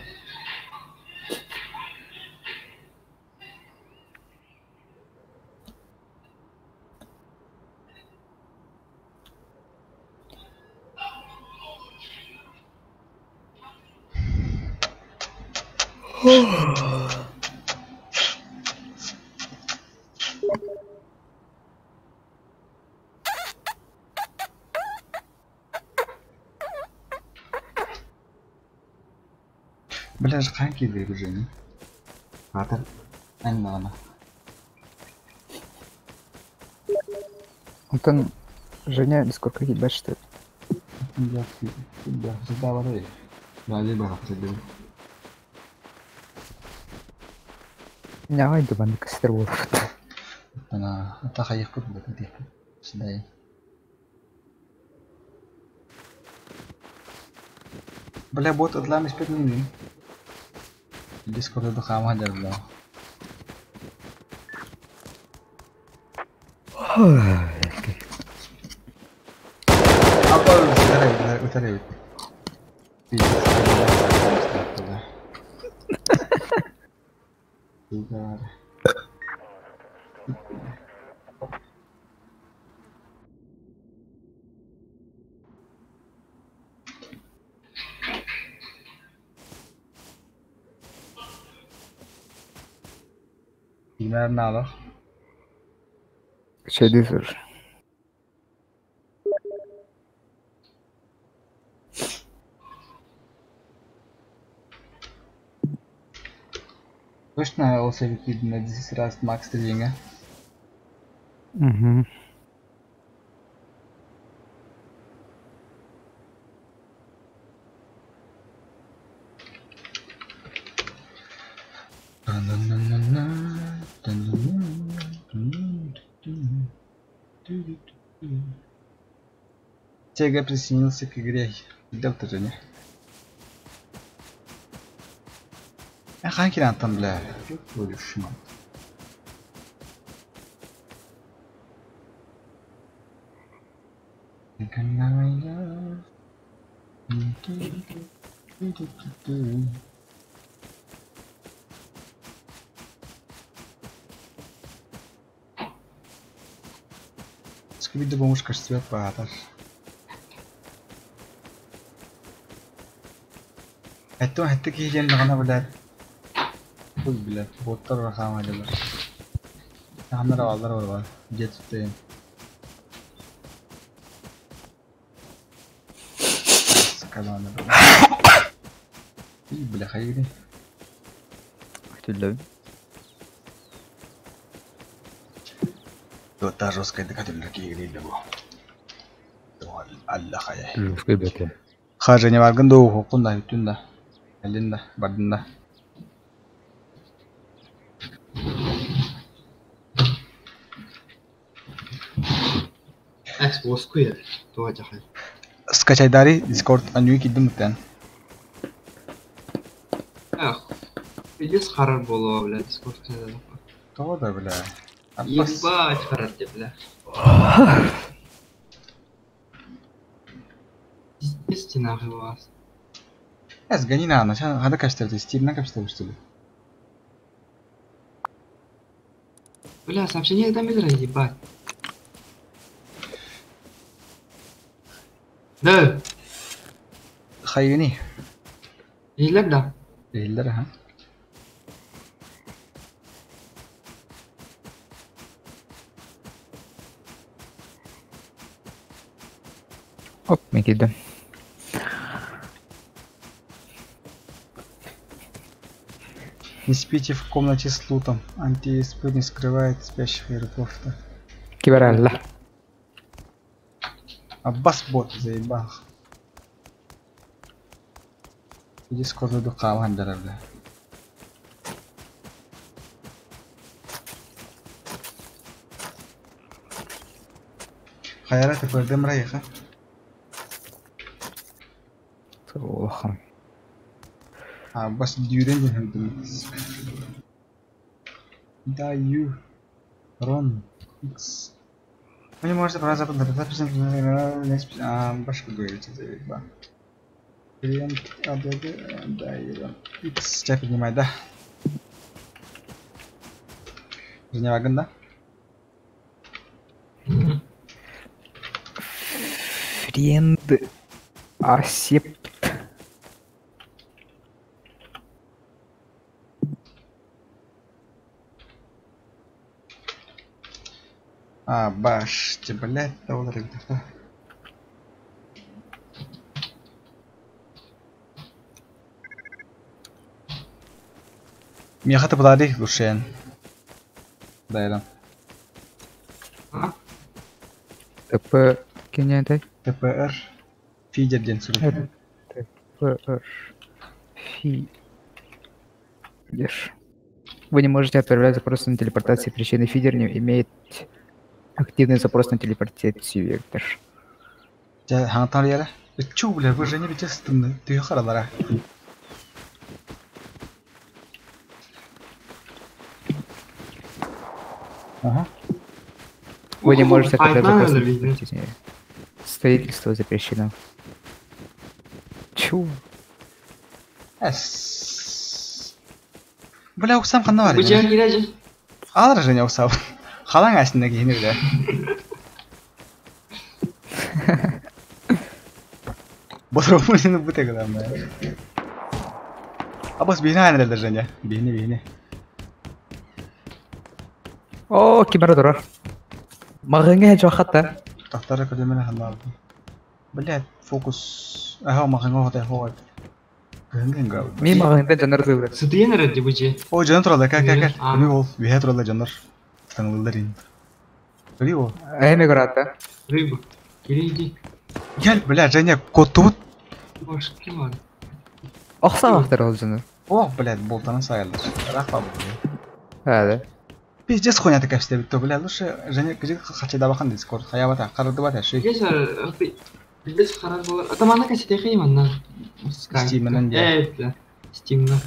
Бля, қанки дейді Женя. Атыр айнағына. Антон, Женя дискордқа кетіп бәшті. Да, всегда воды. Да, либо определил. Не айды баны кістер болып. Ана, ата қайық көп болды деп. Сідай. Бля, бот отламыз пермеймін. Дискордда қама жар бля. Apa utara. Gimana loh? Şeyde sor. Точно осы викиді на 10 раз макс тренинга. Угу. Тега присоединился к игре. Где-то же, не? Я ханкеран там, бля. Вроде шмат. Сквида бомушка цвет паташ. Хэтти киген гана билет. Бул билет. Боттор рахам алар. Хамдар алар бар. Жетте. Скалана. И бля хайгри. Хотел. То та жесткая декательная игры для него. То Аллах хая. Жесткой беті. Хажа не варган до хокунда бүтүнда. Элинда, бардында. Әс воскуя. Туа жахай. Скачай Дари, Discord анюи кидdim мыктан. Ах. Видес харар болуа бля дискорд кайда. То да бля. Ебать харар де бля. Истина хвас. Аз ганина ана, шан хада каштырды, стирна каштырды что ли? Бля, сообщение когда медра ебать. Да. Хайгани. Ийлер да. Değiller ha. Оп, мен келдім. Не спите в комнате с лутом. Антиспы не скрывает спящих игроков. Кибералла. Аббас бот заебал. Иди скоро до каван дорогая. خيارات الفردة مريخة. Allah'ım. بس ديورين جنهم دا يو رون إكس. Они может раза под 20% başka говорите заебал. Клиент АДГ да X сейчас поднимай, да. Женя вагон, да? Friend accept. Баш, те, блядь, доллары где-то. Мияхата подали лушен. Дайрам. А? ТП кенентай. ТПР. Фидер ден сүріп. ТПР. Фидер. Вы не можете отправлять запрос на телепортацию. Причиной фидер не имеет активный запрос на телепортацию вектор. Жа хаңтар яра. Чу білер, бұл және бітер сытымды. Түйі қаралара. Ага. Вы не можете отправлять Пайплайн запрос на надо видеть. телепортацию. Строительство запрещено. Чу. Әс. Бля, ұқсам қанда бар. Быча кирежи. Алыр және ұқсам. Қалаң әсінде кейіні біле. Бұтыр мұнені бұты қыдам да. Абыс бейіне айнырелдер және. Бейіне. О, кемера дұрар. Мағыңа жо хатта. Тақтары көдемені қанда алды. Блядь, фокус. Ага, мағыңа хотай хоғай. Гүнген гау. Мен мағыңда жанар дұрар. Сытыен әрәді быча. О, жанар тұралды, кәк. А. Білме ол, вихе тұралды жанар. Таңылдар ең. Біле ол. Әйме көратта. Рыба. Кирейди. Гел, бля, және котут. Бош, кем бар? Оқса вақтар ол жанар. О, блядь, болтанын сайылдар. Рақпа бұл. Әді. Пиздец хуйняты кәпсте бітті, бля, лучше және күзет қачайда бақан дискорд. Хаябата, қарырды бата, шей. Гесар, билбес харар болар. Атамана кәсете қиыманна. Steam'нен де. Steam'на.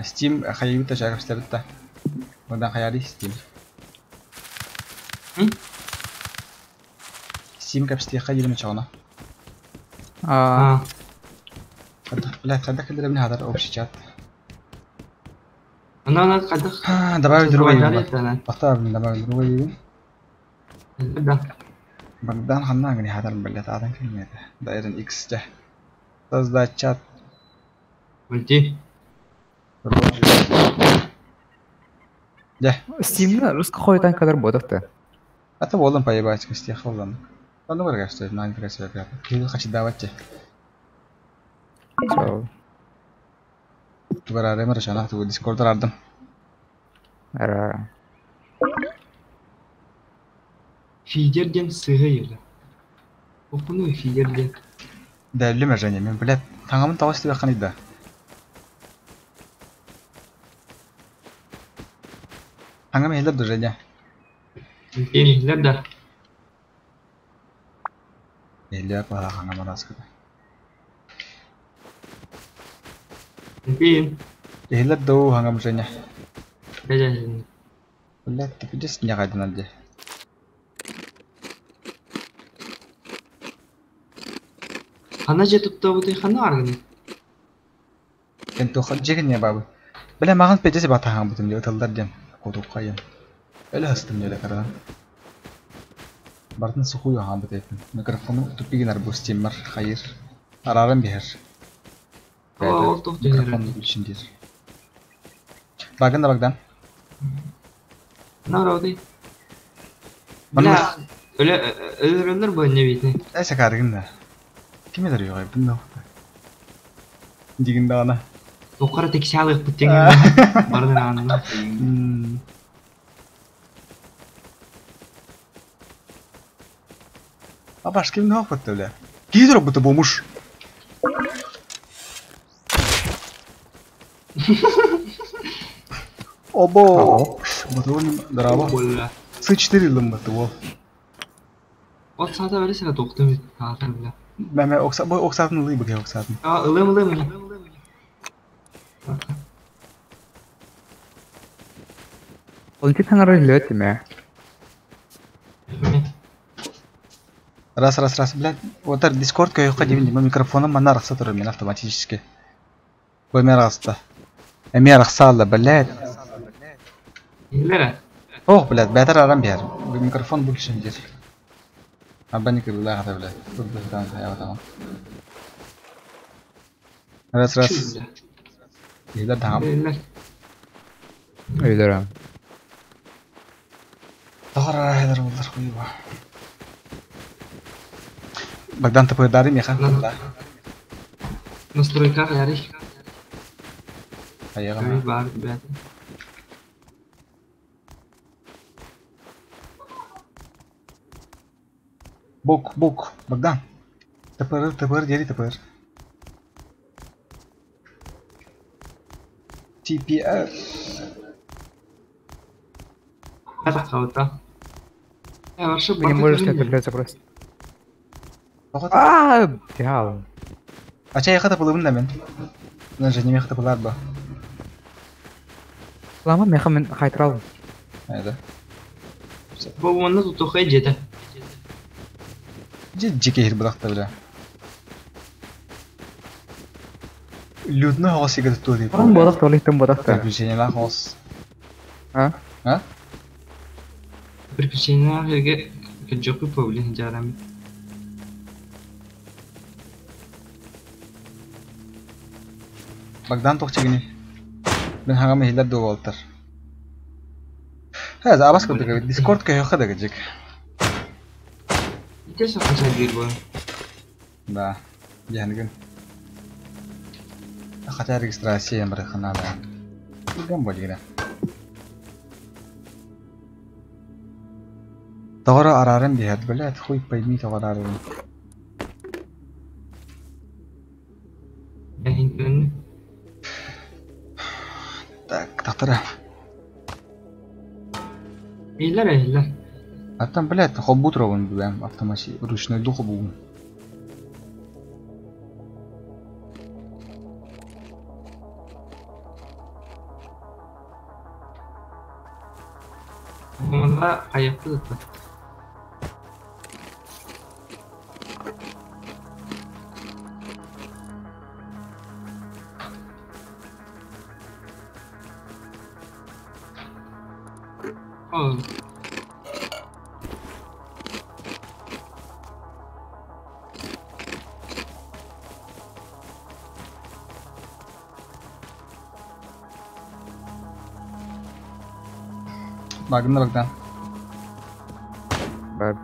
Steam хаябита жа кәпсте бітті. Одан хаяли Steam. Steam кәпсте қайдырымы чағына. Блядь, қайда кәлдері міне хадар, общий чат. Ана қадық. Добавить другой Добавить, ебать. да. Поставим добавить другой ебать. Да. Богдан ханна гни хадар блядь, адан келмеді. Дайрын X жа. Создать чат. Ульти. Жа. Steam'на русский қойдан кадар бодықты. Это болдым поебать, кости холдан. Ну говори, что это на интересе опять. Ты хочешь давать те. Чау. Ты говоришь, ремер шана, ты дискорд ардым. Ара. Фидерден сыға еді. Оқыну фидерден. Да, лемер және, мен блядь, таңамын тауыс деп аққан еді. Таңам елдерді және. Елдер да. Елдер бала таңам арасқыды. Пин. Елдер доу таңам және. Кәжәжін. Блядь, ты пидес не қайдан әлде. Қана жетіпті бұтай қана арғын. Сен тоқы жеген не бабы. Бля, маған педесе батаған бұтым деп ұтылдар дем. Қодуқ қайын. Әлі ұстым елі қараған. Бартын сұқу яған бұт етін. Микрофону түппеген арбус темір, қайыр. Арарым бер. Ол тоқ Микрофон жеңер. ішіндер. Багын да Багдан. Нара бұтай. Бана Бля, өлер бұл не бейтіне. әсі қарығын да. Кеме дәрі оғай, бұнда оқты. Дегінді ана. Оқара тек сәлік бұттен бардың ағынына. Абаш, кем не оқытты, бля. Кейдір бұты болмыш. Обо. Бұты ол дыраба. Бұл. С4 илдім бұты ол. Ол сата бәресіға тоқтым тағыр бля. Мәме оқсатын ұлы бұға оқсатын. Ылым. Ол не таңар өлет ме? Раз, блядь. Отар дискорд көйіққа деймін, микрофоным мана рақса тұрыр мен автоматически. Бөме рақста. Әме рақса алды, блядь. Елері? Оқ, блядь, бәтір арам бер. Микрофон бұл үшін дер. Аббани кірді қата, блядь. Күрдістан қаяға тамам. Раз. Елер тағам. Елер. Өлерам. Тағыр арайдар болдар қойыба. Багдан тапы дарым еқа. Настройка яриш. Аяға ма. Бар бәді. Бук, Богдан. ТПР, дери ТПР. TPR. Это кого-то. Я вообще Вы не можете отправляться просто. Тоқта. Дяу. Ача яқта бұлымын да мен. Мен және меқта бұлар ба. Лама меха мен хайтрал. Айда. Бабу оны тут тухай жеді. Жеке хер бұлақта біля. Людны хос егеді туы дейп. Тым бодақ толық тым бодақ та. Приключениялар хос. А? А? Приключенияларға жоқ па блин жарам. Богдан тоқчегіне. Мен хаңаме хилер дөг олтар. Хәз абас көрдік. Дискорд кәй хоқы да кәжек. Итесі қанша бер бұл. Да. Янгын. Хотя регистрация бір қанада. Білген бол егені. Тоғыры арарым дейд, білет, хуй пойми тоғыры арарым. Так, тақтыры. Эйлер. Аттан, білет, хоббут ровын білем, автомаши, ручной духу бұғын. Онда аяқты заты. О. Bagında Bogdan. Бар.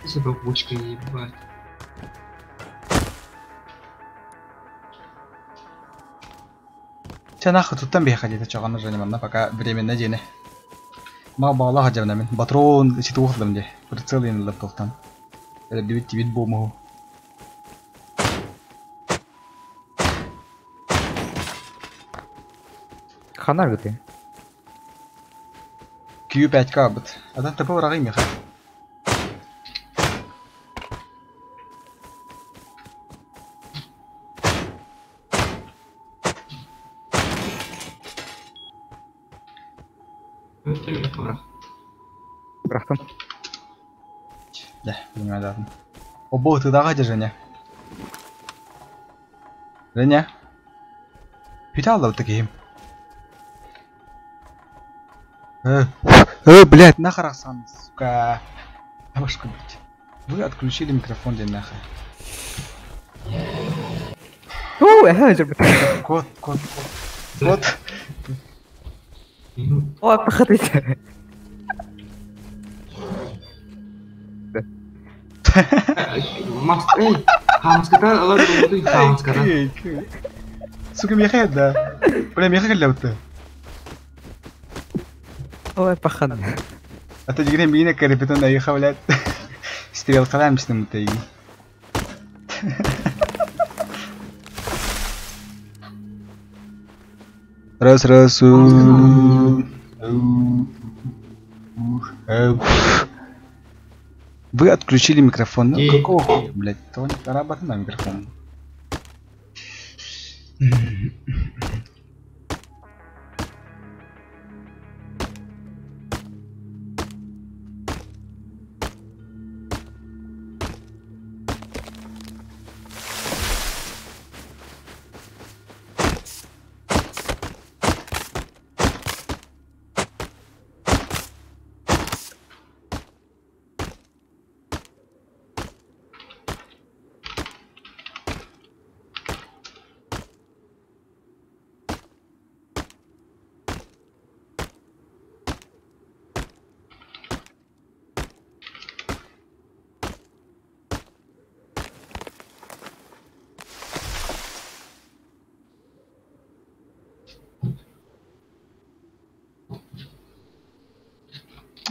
Если бы бочка ебать. Чанахы туттан бейха дейді чоғаны және манда пока временно жені. Ма бағала ғажабына мен. Батрон сеті оқыдым де. Прицел еніліп тоқтан. Бебет болмау. Ханар гыты. Q5K бұд. Адан тіпі ұрағай меха. Бырақтым. Да, білмей ададым. Обо ұтыдағы жа және. Және? Пүйті алды ұты кейім. Блядь, нахер Оксан, сука. Башку, блядь. Вы отключили микрофон, день нахер. Кот. Ой, проходите. Хамаскатар алар болду, хамаскатар. Сука, меха да. Бля, меха кәлләуті. Ой, пахан. А то дегенем бейіне кәріпетін айыға, блядь. Стрел қаламшының мұтайы. Раз. Вы отключили микрофон. Ну, какого, блядь? То не работает на микрофон.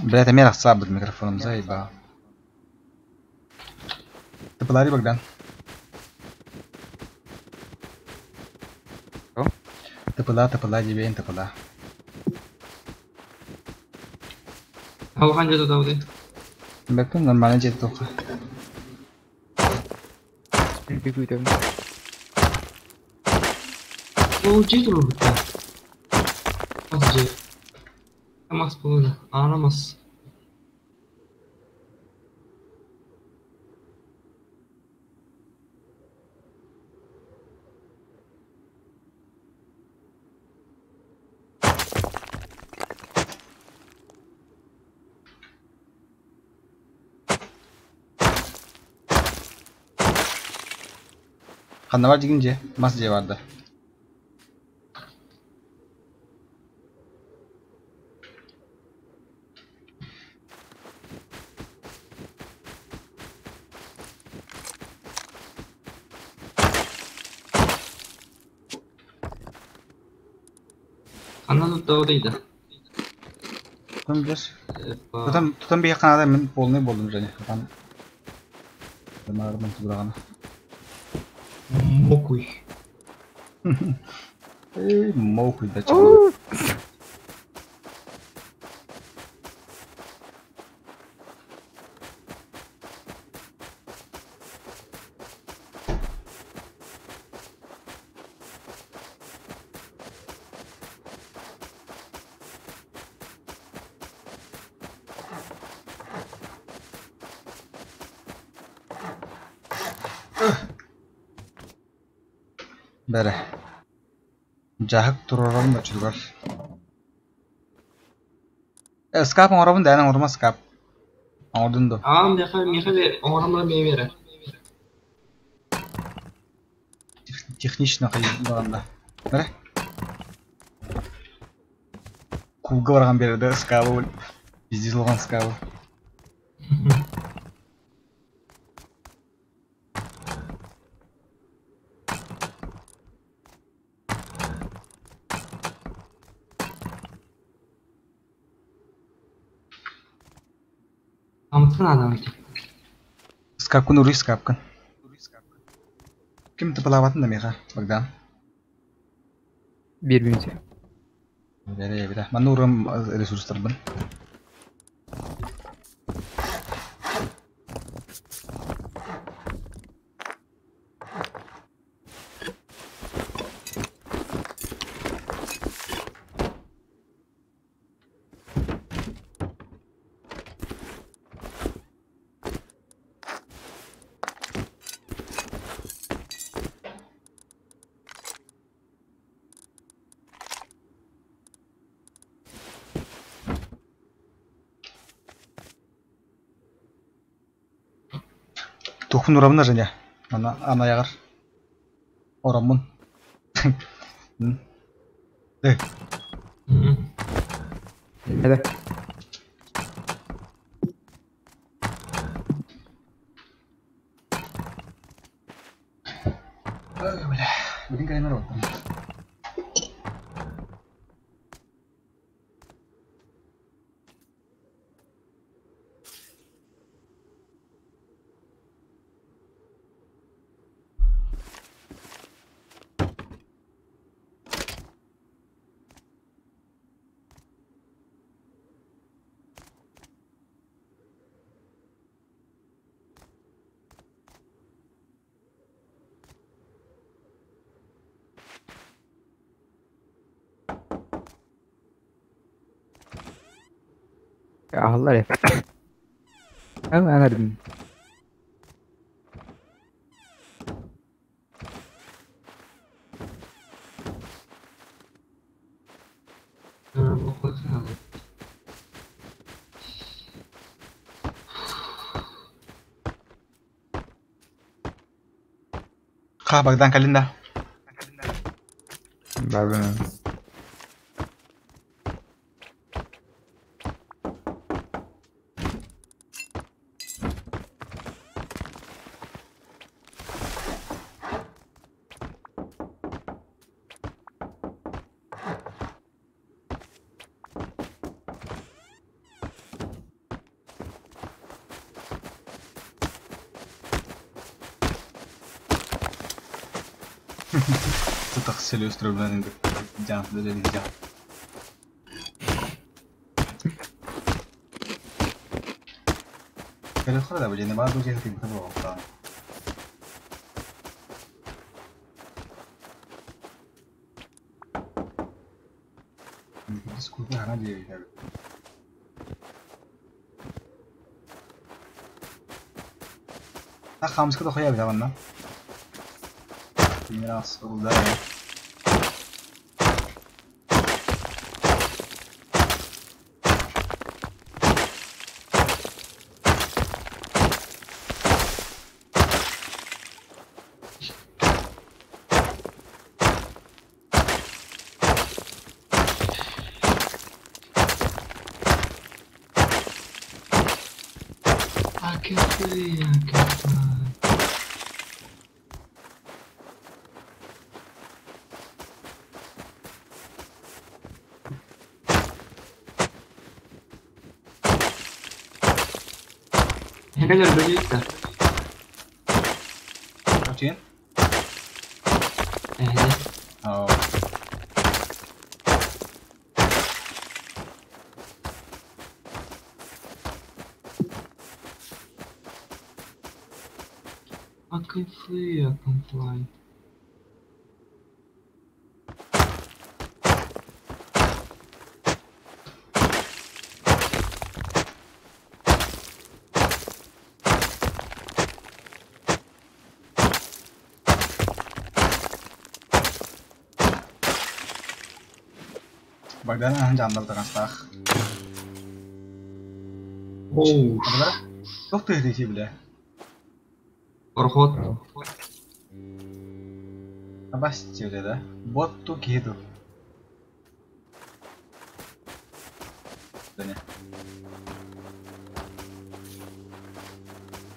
Berarti merah sabut mikrofon saya bang. Tepelari Bagdan. Oh? Tepela JBN tepela. Aku kan jatuh tahu deh. Betul normalnya jatuh. Бегу там. Oh, jatuh loh betul. Mas jatuh. Mas pula. Mas. Kanna var jigince mas C vardı. Kanal tahu değil. Tutam bir. Tutam bir kanada men bolunu boldum және. Tutam. Bunlar ben tuturağını. Mokuy. Mau da çıktı. Bere. Jahak turun da çocuklar. Skap orabın da yana orma skap. Ordun da. Meka de oramla meyvere. Технично кыйындаганда. Бere. Кулга барган берде скабы биздиз болгон скабы. Amtın adam ki. Скапкын ури скапкын. Ким тыпылабатын да меха Bagdan. Birbirimize. Бере. Мен урам ресурстарбын. Тухун урамына және. Ана ягар. Орамын. Hadi. Öyle. Bugün kaynar oldu. Allah ya. Ama anladım. Bagdan kalinda. Bakalım. Tutak söylüyorsun can böyle diyeceğim. Pero joder, oye, ne va a durar tiempo de boca. Disculpe, Ana, llega. Ha, خامس كده خويا بتاع منا. ميراث والله. هنا البريدة Cochín. هنا Oh. I can fly, I can fly. Bagdan han jandal tekan stag. Oh, Apa dah? Tuh tuh di sini dah. Orhot. Apa sih udah dah? Bot tuh gitu. Tanya.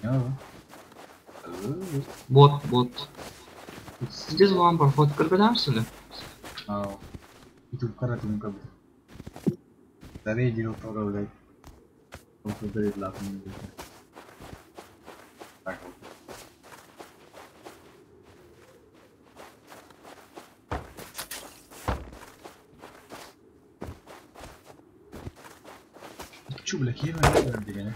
Yo. Bot. Siz zaman Orhot kırgılar mısınız? Oh. Itu karena tim kau. Dari jiro kau udah. Kau dari belakang. Aku. Coba lagi mana dia ni?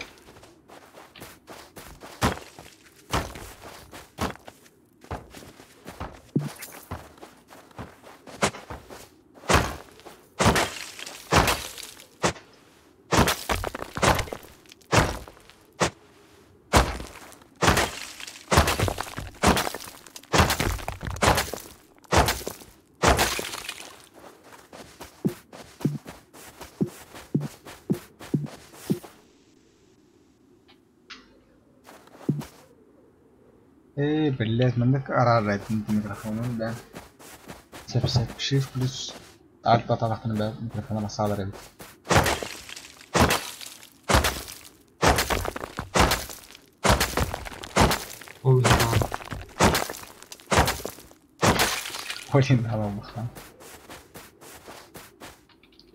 بالله منك قرار الميكروفون ده سب شيف بلس عارف طبعا انا الميكروفون انا صادر يعني Oh ya. وين هذا مخان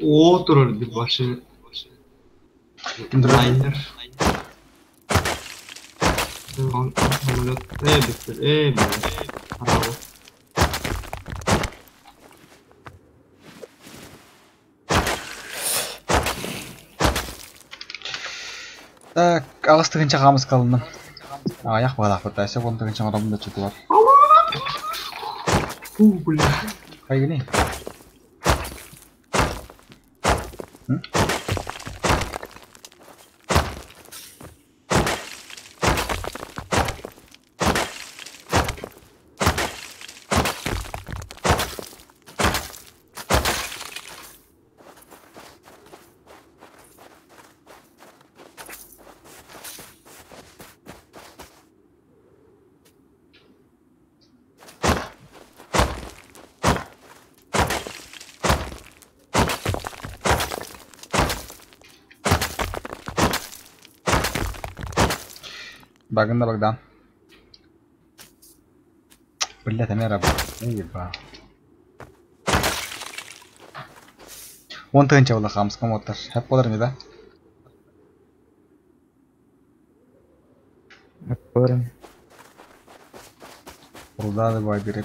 O durur bir başı. Liner. Bitir. Bravo. Так, алыс тыгынча камыз калдым. Аяк балак бутайса, он тыгынча адамда чутулар. Бля. Кай гени? Baganda Bagdan. بالله تمام طيب وانت انت ولا خامس كم وتر هب قدر ميدا Отпором. والله باي بيريب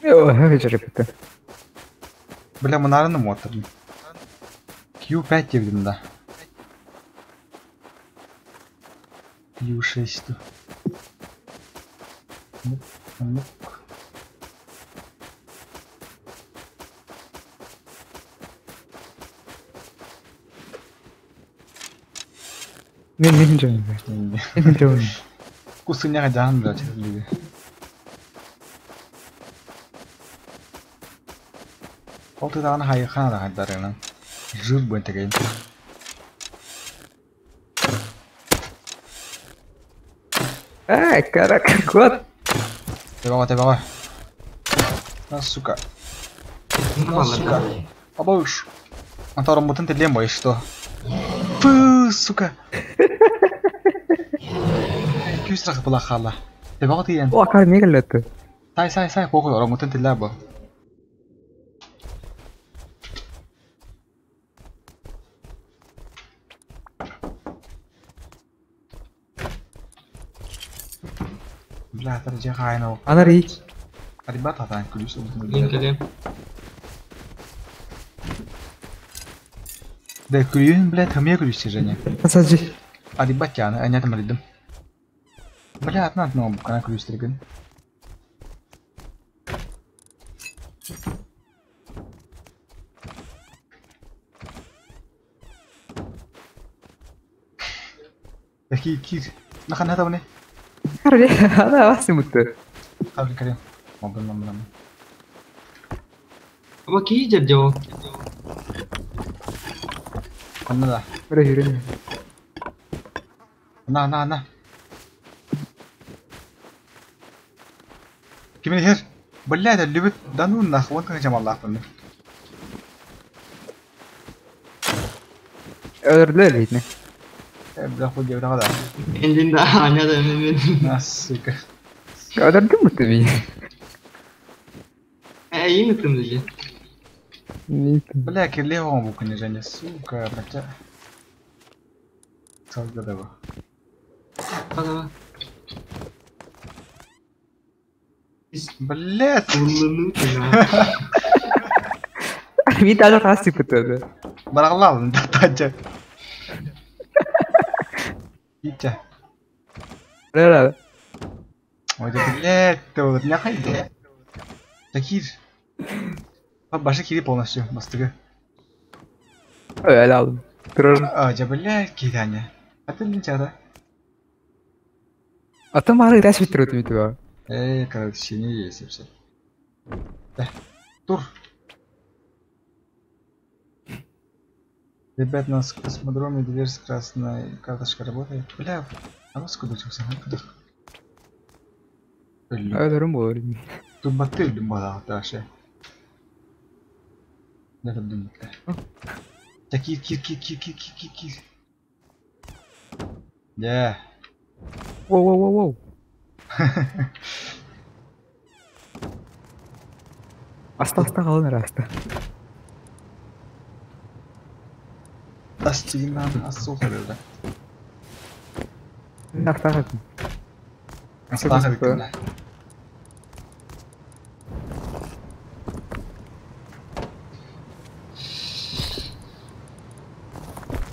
Ой, жарепті. Бля, мынарыны мотор. Q5 дебдим да. Q6. Мук. Мен жоғын бе. Мен жоғын. Кусыняга жаным да чыгылды. Алтыдаганы хайыкана да хайдарынан. Жыл бөнтеген. Ай, карак, год. Тебага. А, сука. Сука. Абош. Антором бутын телем бой, что? Фу, сука. Кюсрах была хала. Тебага тиен. О, кар не галетті. Сай, похуй, ором бутын телем бой. Бля, таржа хайна. Анар ей. Ребята, атан ключ. Мен келем. Да, ключ, блядь, хамия ключ Женя. Асаджи. Ребят, я там рядом. Бля, одна букана ключ стриган. Такие кир. Нахана это мне? Кар не, ана васы мұтты. Хабли карем. Мобилном. Ama ki jajjo. Анна. Бір жүрен. На. Кимен хер? Бля, да любит. Да ну нахуй, он как жамаллах bunu. Öldürdüler beyni. Бля, хуй девда када. Endinde anya da men. Насыка. Öldürdün mü beni? İyi misin diye. Бля, кирле он буканы Женя, сука, бля. Салга да bu. Bana. Блядь. Kullanın ya. Bir tane rasti pıtadı. Бараглал, да тача. Ича. Öyle. Ой, да блядь, ты вот меня хайди. Такир. Башы кири полностью, мастыгы. Öyle aldım. Durur. А, ja блядь, киданя. А ты не чада. Atım ağrı ilaç bitiriyordu bir tuva. Короче, не есть вообще. Да. Тур. Ребят, у нас в космодроме дверь с красной карточкой работает. Бля, а ну скуда учился? Ölürüm bu olur. Тут мотыль думала, Даша. Не так думать. Да кир. Да. Воу. Asta kalın rasta. Астигнан, асухарда. Naktakın. Астахарда.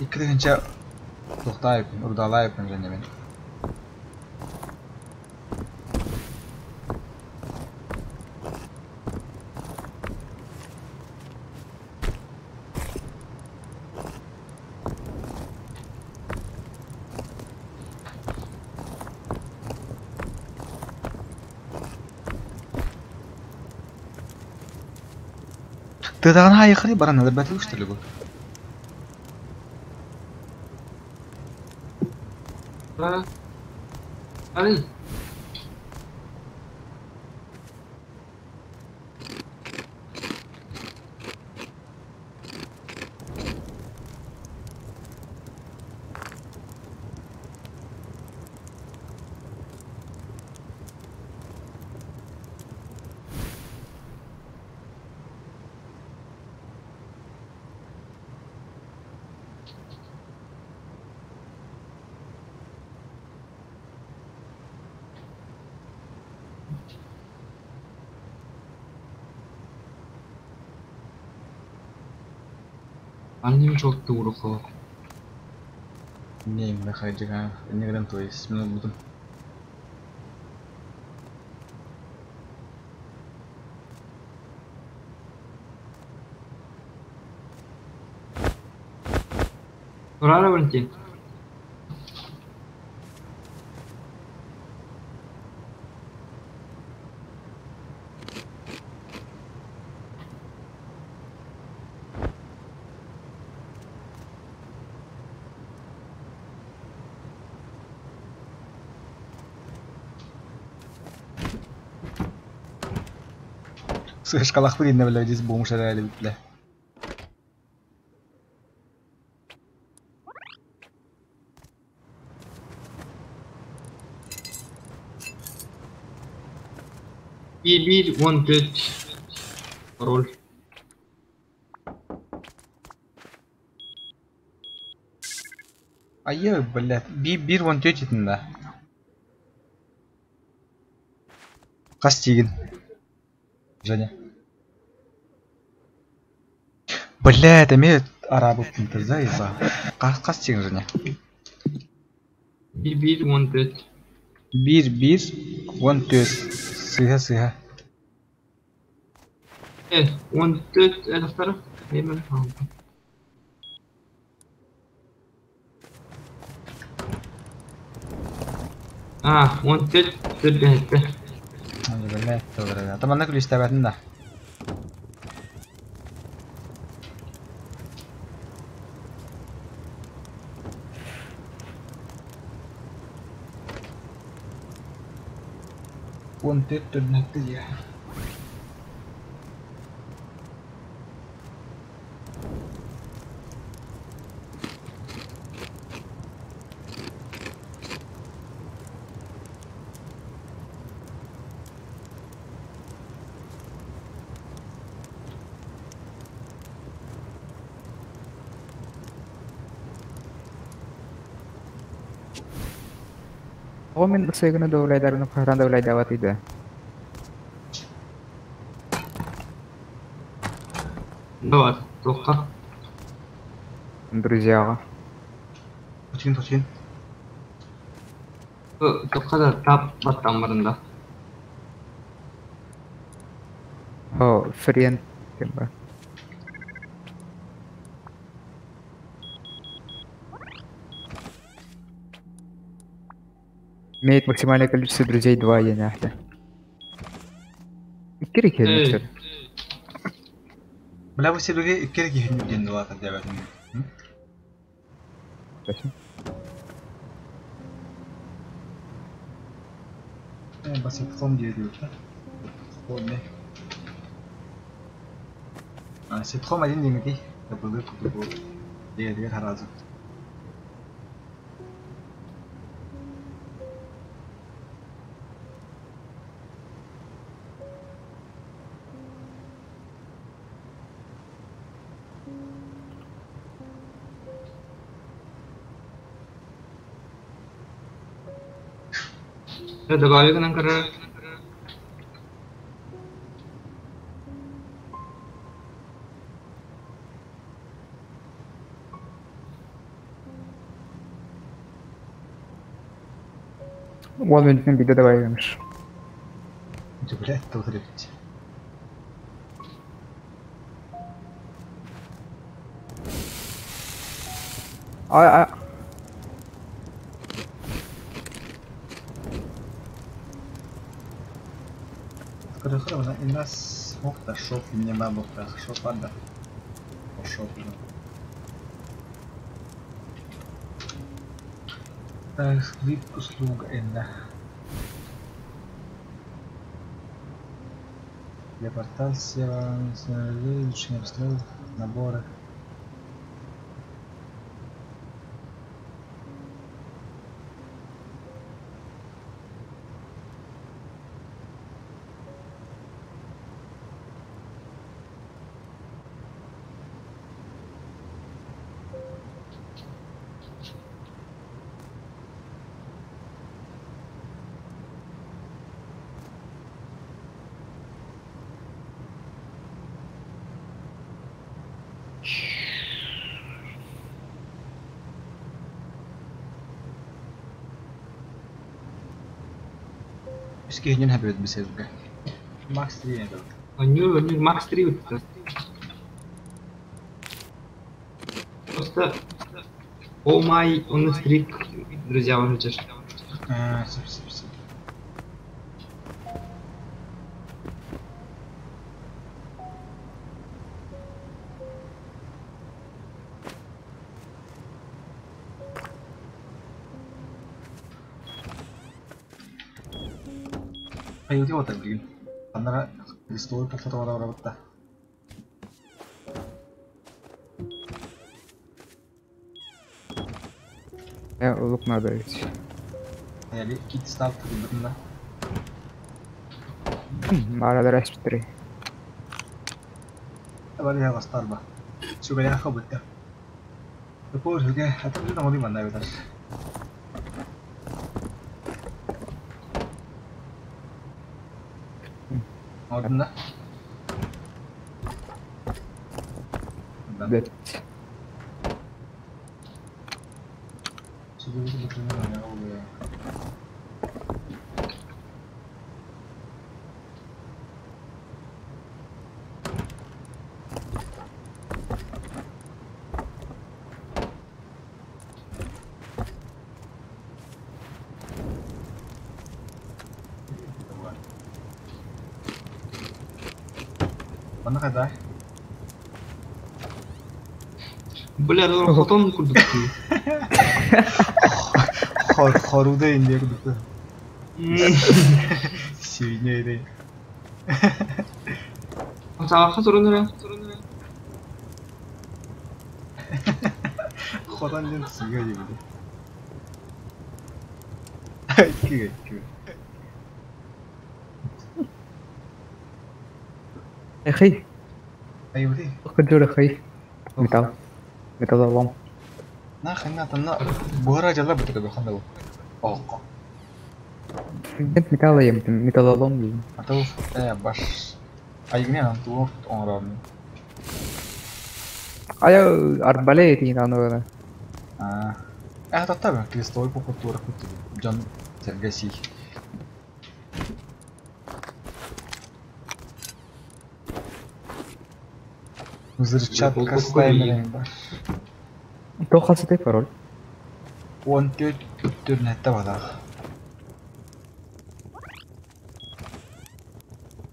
Икринче тоқтайып, урдалайып және мен. Ты даган хайықыры баран надыр бәтіл күштірлі бұл. Ali. Анним çok da uğraşıyor. Не, мы хайджига, не грем то есть, мы будем. Sorar Valentin. Слышь, калах видно, бля, здесь бомж реально, бля. Bir wanted. Rol. Айё, блядь, бир вон тететін да. Қас тегін. Және. Блядь, әме арабы пунктізда еза. Қас тегін және. Bir wanted. Bir, вон төс. Сыға. Wanted edaktara. Hemen aldım. Wanted türbehette. Ай, блядь, добре. Таманна күлі істәбәтін да. Wanted türbehette ya. Ako min saya kena dawlay dari nukharan dawlay dawat ida. Давай, тоққа. Друзья. Точин. Тоққа да тап баттан барында. Oh, friend. Кемба. Имеет максимальное количество друзей 2, я нахта. Кирик я Эй. мистер. Бля, вы себе кереги хенден дуата дебәтін. Басып қом дейді өтті. Қом не? Сет қом әден демеди. Көпілді болды. Дегер харазы. Добавил нам короче. Он минутный видео добавимш. Блядь, тут ребят. Хорошо, у нас мохта шоп, мне бабуха шоп ада. Шоп. Скрипт услуга энда. Для портал сева, изучение обстрелов, наборы. Biz kayaknya habis bisa juga. Max 3 ya tuh. Аню, Макс 3 вот это. Просто О май, он на стрик, друзья, уже чеш. Sip sip sip. Ayo dia otak gini. Karena di store foto orang-orang betah. Улук надо ведь. Jadi kita start di benar. Arada respiratory. Baru ya start bah. Coba ya kau betah. Lepas juga, atau kita mau di mana betul? Mau di mana? Блять. Coba itu betul mana kau boleh. Mana kata? Бля, ну хотон куда ты? Хоруda indi aku tuh. Sinya ini. Salah sorunya. Horan jen siga aja gitu. Kiga. أخي Ayo berarti. خذوا أخي ميتال اللهم Nah, kayaknya tanah buara aja lah betul kan tahu. Oh kok. كنت ميتال يا ميتال اللهم Atau bas. Ayo ini orang tua orang. أيوة أربعة أنا Tetap ya, Kristol po kultura ko to. John Sergesi. Взрывчатка стаймеринг бар. توخصتي пароль Wanted интернетте балаа.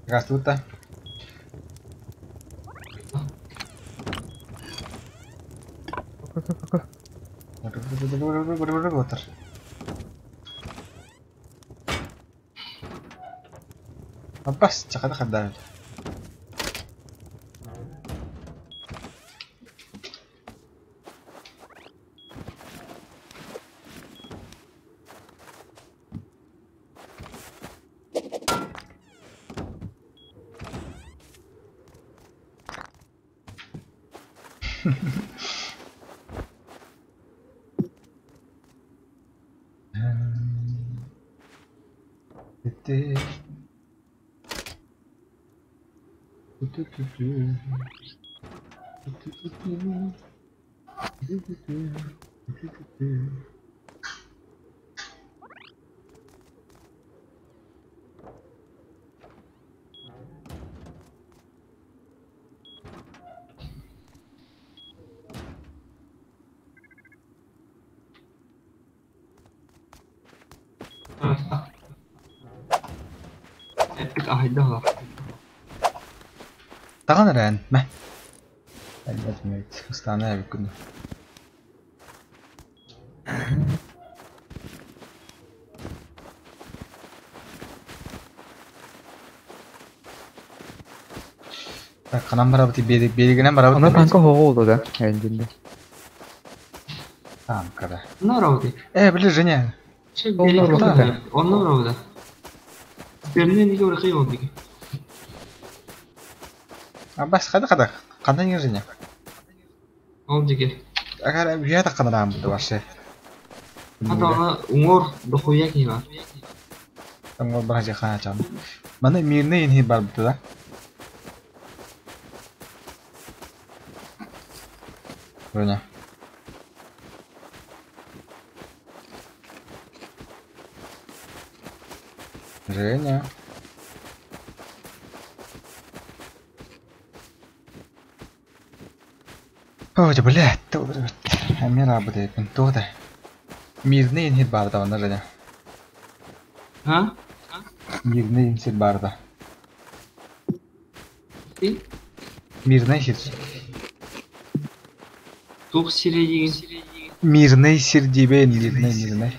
Гастута. Отыр. Бас чакада хадаа. Bitti. Epic ahida. Tagan ren. Mä. Elbet myyt. Sitä on näin kun. Kanan barabati belginen barabati. أنا كان كهو ده عندنا Tamam kadar. Наравди. Bilir Женя. Şey Onlar beni orada. kadar. Onlar orada. Birine niye oraya kıyıldı ki? Bas kadar. Kandan yer Женя. Oldu ki. Agar bir yerde kadar am bu var. Hatta ona umur dokuya ki var. Tunggu beraja kana cam. Mana mirne ini bar betul lah. Renya. Женя. Ой, да блядь, тут мне работает, то-то. Мирный инхит барда, он Женя. А? Мирный инхит барда. Ты? Мирный инхит. Тух сиреген. Мирный сердибен, мирный.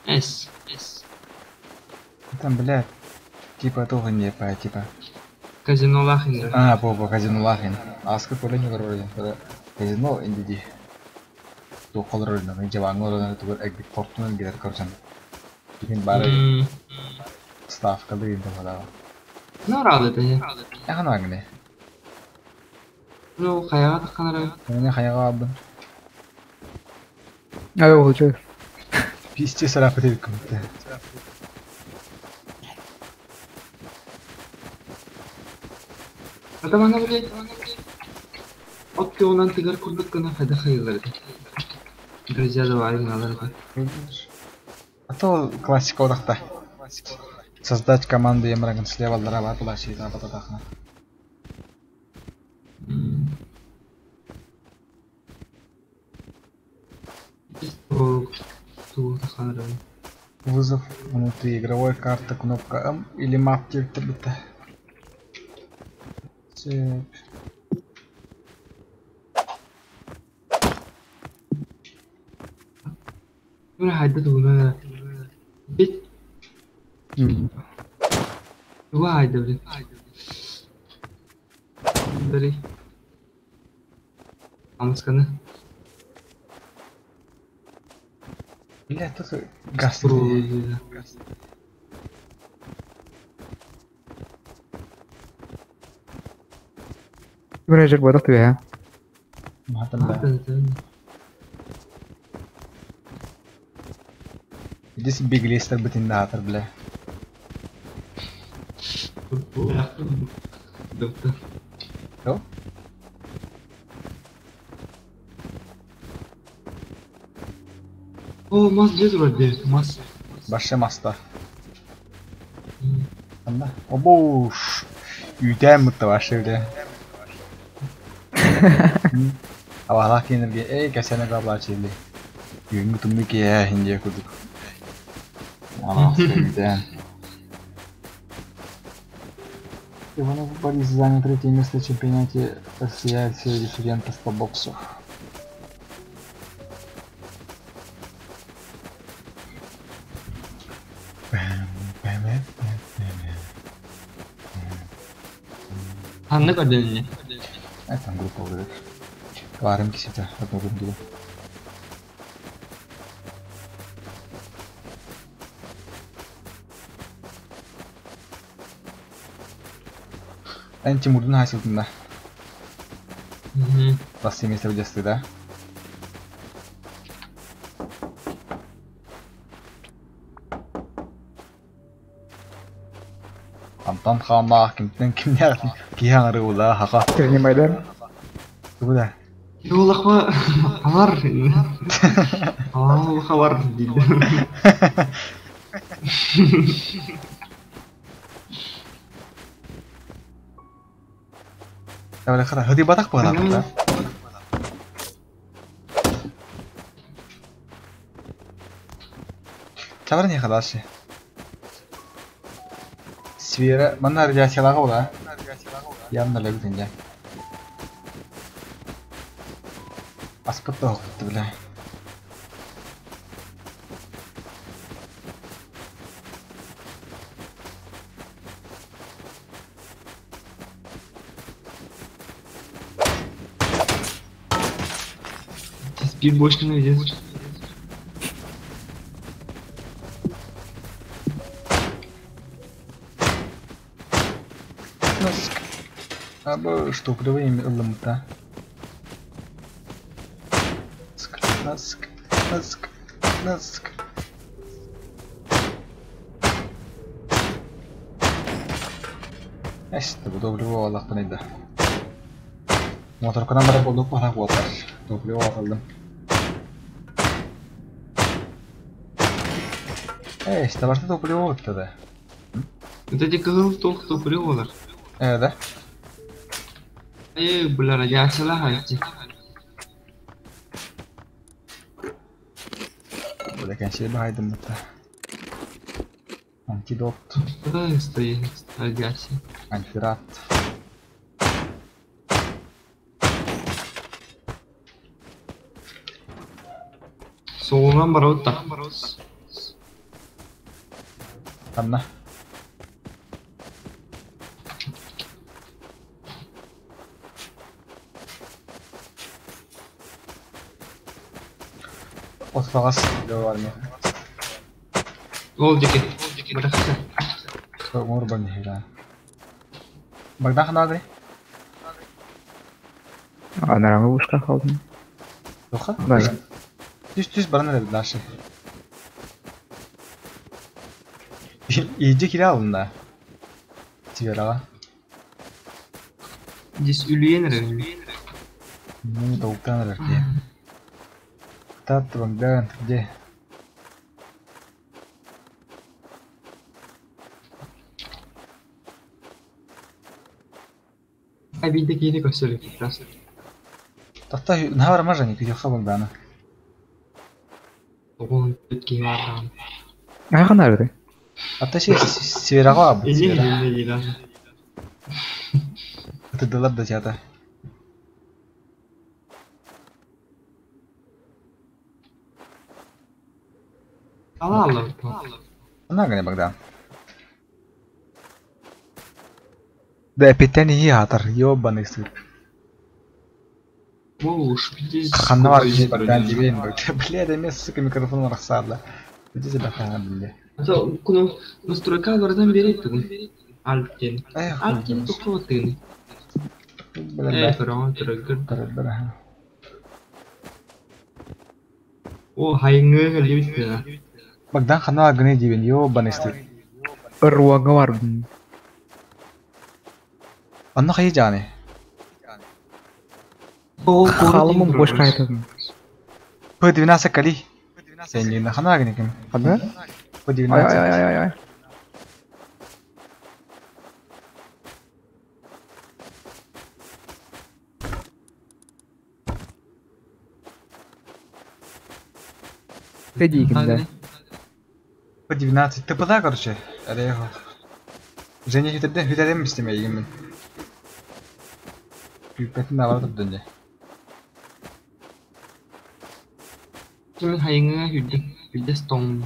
Эс. Там, блядь, типа тоже не по, типа. Казино лахин. А, по казино лахин. Аскы поле не вроде. Казино индиди. То колор на мен жабан орона то экбик фортуна гидер корсан. Тикен бары ставка деген тапада. Ну, рады ты. Яхан агне. Ну, каяга такканара. Мен хаяга алдым. А ол че? Писте сарапы деп көмтө. Это мана блядь. Отки онан тигар курдук кана хада хайылар. Друзья, давай, надо. А то классика одакта. Создать команду емрагын слева алдарабат улаши запататахна. Вызов внутри игровой карты, кнопка М или мап тильтабита. Udah ada tuh bener. Bit. Dua ada udah. Dari. Amas kana. Бля, тут газ. Про. Брэжер бодох туя. Матам да. Здесь беглистер бутиндатор, бля. Доктор. Что? О, мас где вроде? Мас. Башы маста. Анда. Обош. Үйден мыкты башы бля. Авала кенерге кәсәне каблар чили. Үйіңгі түміке хинде күдік. Үйден. Иванов Борис занял третье место в чемпионате России среди студентов по боксу. Anda keadaannya. Это группа выиграет. Кварим кисита, одну группу. Тимурдун хайсылтында. Бас семестр жасты да. Антон хама кимден кимнер кияңры ула хака. Средний Майдан. Куда? Юлахма хабар. Хабар дейді. Давай хара, ходи батак багана да. Чабар не хадаши. Сфера, мана радиациялага ула. Явно легдинде. Аспытта окутты, бля. Спид больше не видишь. Абы что, клевые ылымта. Наск. Эшті доброго Аллах панайда. Моторкана бара болдық бара болдар. Доброго қалдым. Табарты топлıyor oldu da. Вот эти кого-то приолар. Да. Була радиация лагайте. Burada kan şey bahaydım da. Antidot, Куда стоит радиация? antirat. Soğuğundan barut da. Anna. Otfağız var mı? Gol dikit. Bıraksa. Umur bani hira. Bagdan kana gri? Наравно в ушках холодно. Yoxa? Да. Düz bana ne dediler şey? İyice kira alın da. Tigara. Здесь Ульен. Ne tavuktan alır diye. Tatlı bagdan diye. Abide geri gösteriyor biraz. Tahta ne var ama jani yoxa bagdana. Oğlum ki var lan. Ага, nerede? Hatta şey Siveraga abi. İyi Siveraga. değil lan. Tıdılar da çata. Allah Allah. Ana gane bagdan. Da epitten iyi hatar. Yo bana istiyor. Bu şüphesiz. Kanna var bir bagdan dibin bagdan. Bile de ne sıkı mikrofon var sağla. Bir de bakana bile. Bunu настройкалардан береді ғой. Альптен. Ай, Альптен тоқтатын. Böyle Тұрғыр. О, хайыңы галибітті. bagdan kanna var gane dibin. Yo bana istiyor. Руага var. Anna kayı cani. Халымын бошқа айтатын. Bu dibine sakali. Sen yine kanna gane kim? Hadi. Bu dibine Ay ay ay ay ay. Иди да. Bu 12 tıpıda короче. Araya ho. Женя hüterden mi istemeye yemin? Büyükletin de vardı dönce. Şimdi hayыңы hüdde stone.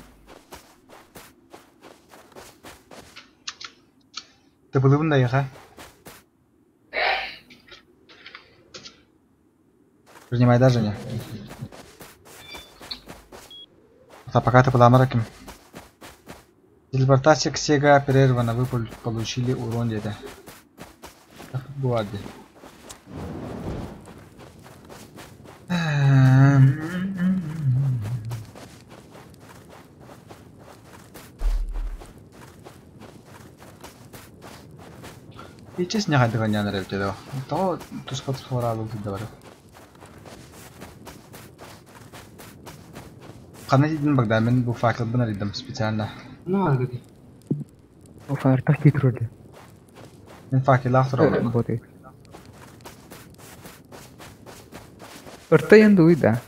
Tıpılı bunda yaka. Принимай да, Женя. Пока ты была кем? Телепортация к Сега прервана, вы получили урон где-то. Гуарди. И честно, не хочу не нравится, да. То что схватывал тут давай. Канадидин багда мен bu farklı bana dedim spesialna. Ne var dedi? O farklı titrolü. Men farklı lahtır. Работает. Örteyen duy da.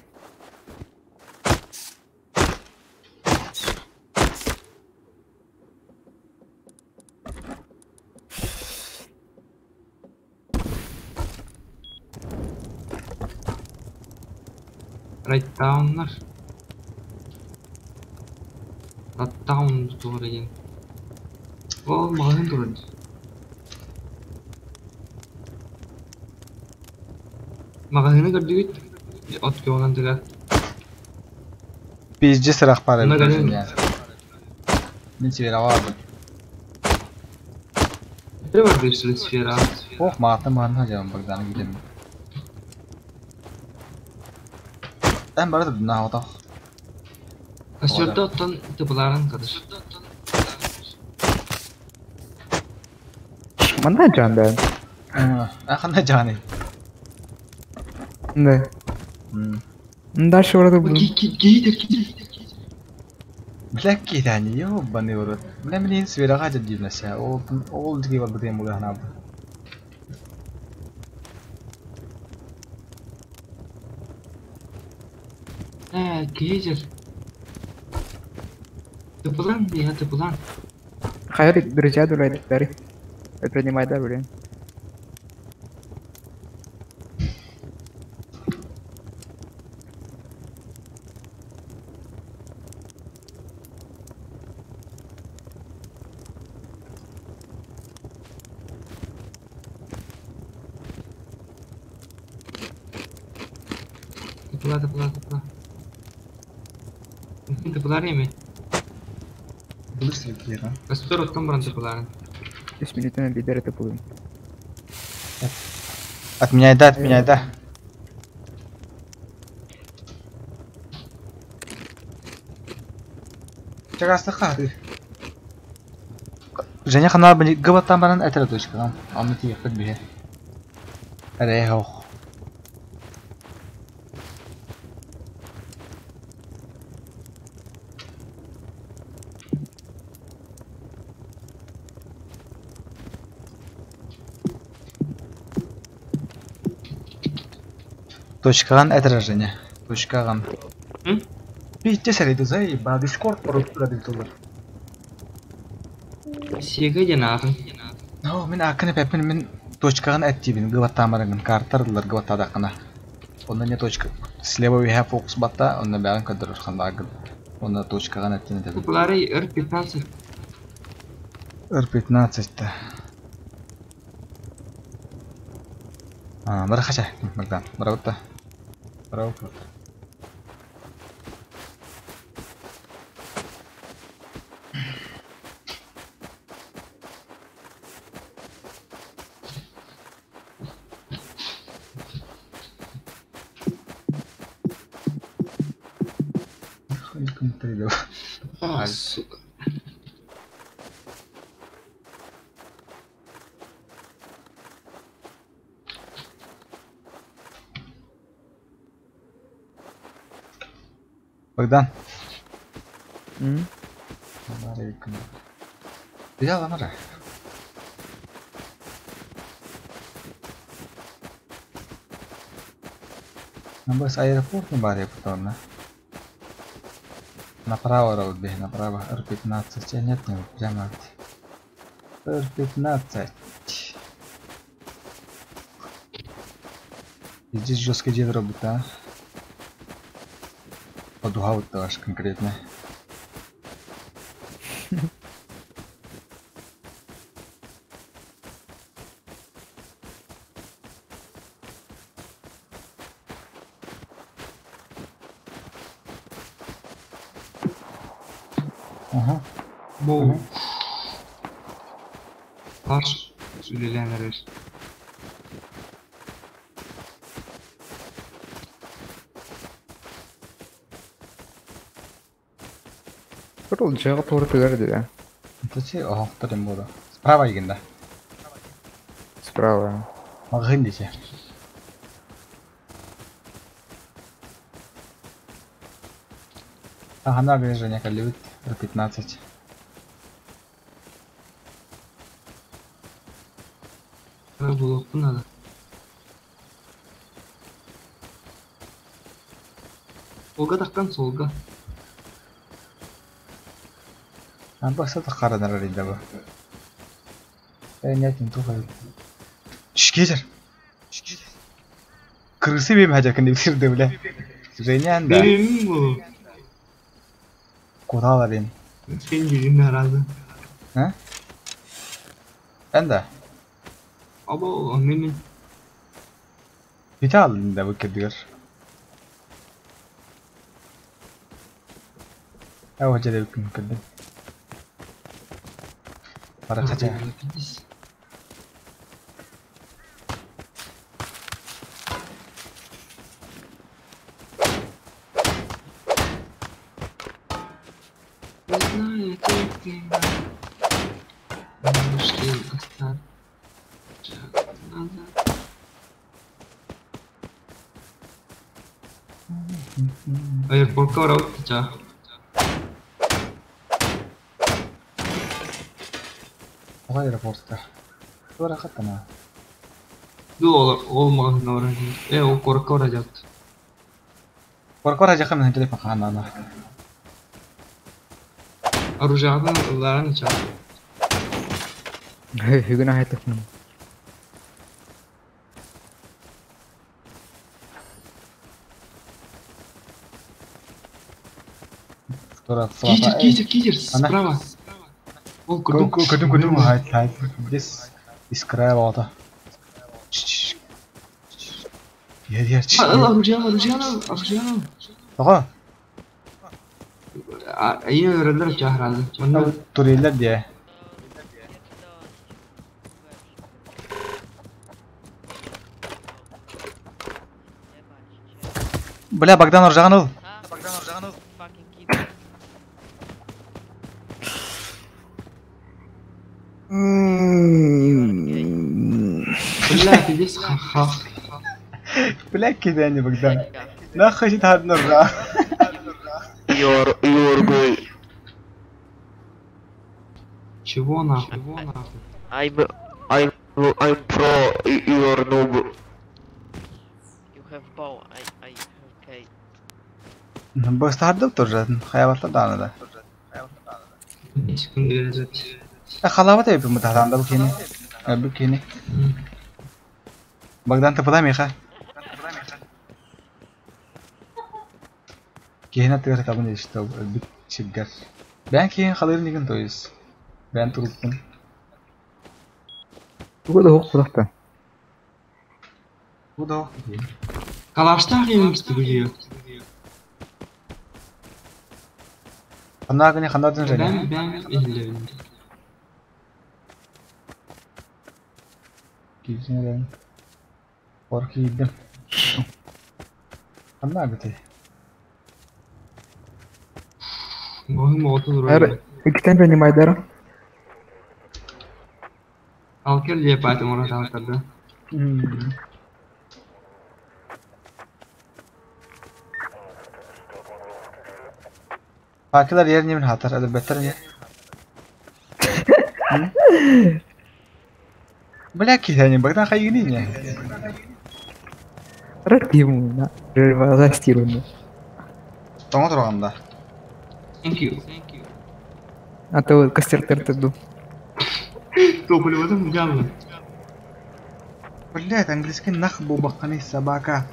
Right down'lar. Down doğru yen. O mağazın doğru. Mağazını gördük. Ot yoldan tığa. Bizce sırak para Ne verirsin kadar? yani. Ne çevir vardı. Ne var bir sürü sfera? Oh mağata hacam bagdana gidelim. Ben bana da dinle havada. Kaçırdı ottan tıpıların kadar. Mana canda? Akan da cani. Да. Hmm. Дальше вроде бы. Geydir. Black tani yo bani urut. Bleminin svera ga jadi nasa. Old gibi oldu diye mudah nabu. Кейзер. Ты план, я ты план. Хайр, друзья, дурак, принимай, да, блин. Тепла. Теплар неме? Buluş kira. Кастер оттан баран тепларын. 10 минутын лидер это будем. Отменяй да. Чагасты қады. Және қана гыбаттан баран әтірі точкаға. Амны тиек білбе. Әрі хоқ. Точкаған әтірі және. Точкаған. Бейітте сәрейді зай, ба Discord бұрып тұрады тұлыр. Сегі ден ағын. Мен ақыны пәпін мен точкаған әттейбін. Гываттан барыңын картардылар гываттада қына. Онда не точка. Слева веха фокус бата, онда бәрін көдір ұрқанда ағын. Онда точкаған әттейін дәбін. Теплары R15. R15-та. Бір қаша, бірдан. Бірауытта. Бірауытта. Сука. Богдан. М? Я ламара. Нам бas аэропорт не баре потом. Направо роуд, направо R15. Нет, прямо. R15. Здесь жесткий дед работа. Подугаут аж конкретно. Ага. Боу. Аш. Сүлеләнереш. Kurul jağı toru tügerdi ya. Это че? Ага, кто там буду? Справа егенда. Справа. Магын десе. Ага, на движение колют. R15. Блок надо. Солга таққан солга. Бақса таққаран арарында бұл. Нәтін тұқай. Шкезер. Кыргысы бейім хәжакын деп сірді біле. Және анда. Benim bu. Kodala benim. Senin yüzün herhalde. Ha? Ben de. Ama o benim. Bir tane aldım da bu kediyor. Ya hoca da hüküm kedi. Para kaça. Airport ka rahat जा Toqa aeroportda. To'ra qatana. Yok olmaz Nora. O korku olacaktı. Korkora jaqa men telefon qanana. Arujağdan ıllarını çağır. Hügün hayatım. To'ra flapa. Гидер, Ana. справа. О, курдум. Кудум hayt. This is crab water. Yer. Arujağını. Toqa. Yine öğrendiler çağıranı. Turiylar diye. Бля, Богдан Уржанов. Fucking keep. Бля, пиздец, ха-ха. Бля, кидай не Богдан. Нахуй ты хад Нуржан. Your boy. Чего нахуй? I'm pro your noob. You have bow, I have K. Бос tahadda turjan. Hayatda danada. Hiç sıkıntı gelecek. Халавата yapıyor mu tahtanda bu kini? Bu kini. Bogdan tapıda mı ya? Kihina tega kabın işte bir çigar. Ben kihin kalırın digin toyuz. Ben turuttum. Bu da hok kulakta. Bu da Kalaşta kıymıştı biliyor. Kanlar gani kanlar dün seni. Ben ellerim. Gizine ben. Korkuyordum. Kanlar biti. Boyum otur Hayır, oraya. iki tane benim Aydar'a. Alker diye yapaydım orada Alker'de. Farklar yerini min hatar, ada better ya. Bela kisahnya, Bogdan kayak gini ya. Ративно. Застирано. Tolong turun anda. Thank you. А то костер тертеду. Топлюватым canlı. Блядь, английский нах бубахани собака.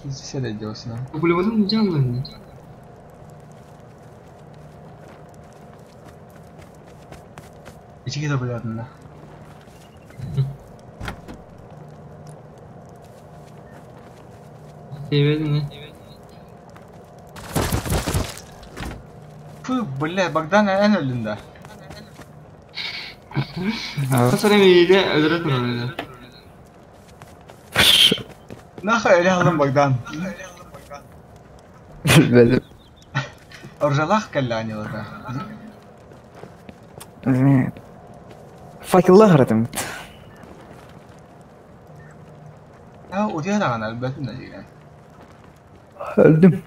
Здесь это делся. Топлюватым canlı. İçki de biliyordun da. Sevdin mi? Puh, блядь, Bogdan en önünde. Hasar emeğiyle öldürür orada. Nah öyle aldım Bogdan. Benim. Orjalak kellani orada. Fakirler aradım. Ya o diye lan elbette ne diyeceğim. Öldüm.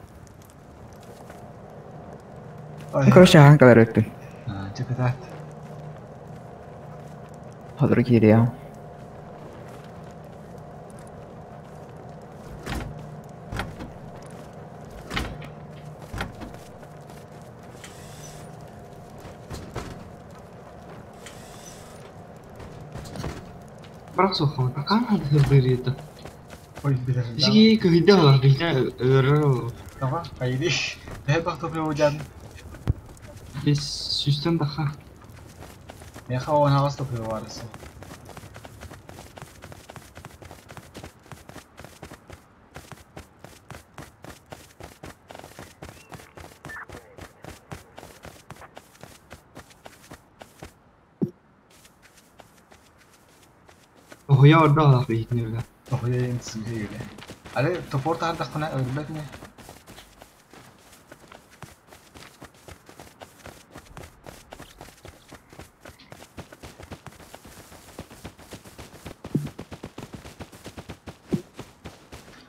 Короче, ага, kadar öptüm. Ha, çıkıt at. Hazır geliyor. Bırak sokağa. Kan hadi hırdır yeter. Oy bir de. Jigi kehiddah lah, kehiddah öldürür o. Apa? Kayak ini. Deh bak tuh hujan. Biz süsten daha. Ya kawan hawas tuh waras. Oh ya orada lah kehidnya öyle. Oh ya yang sendiri. Ada topor tahan tak kena airbagnya.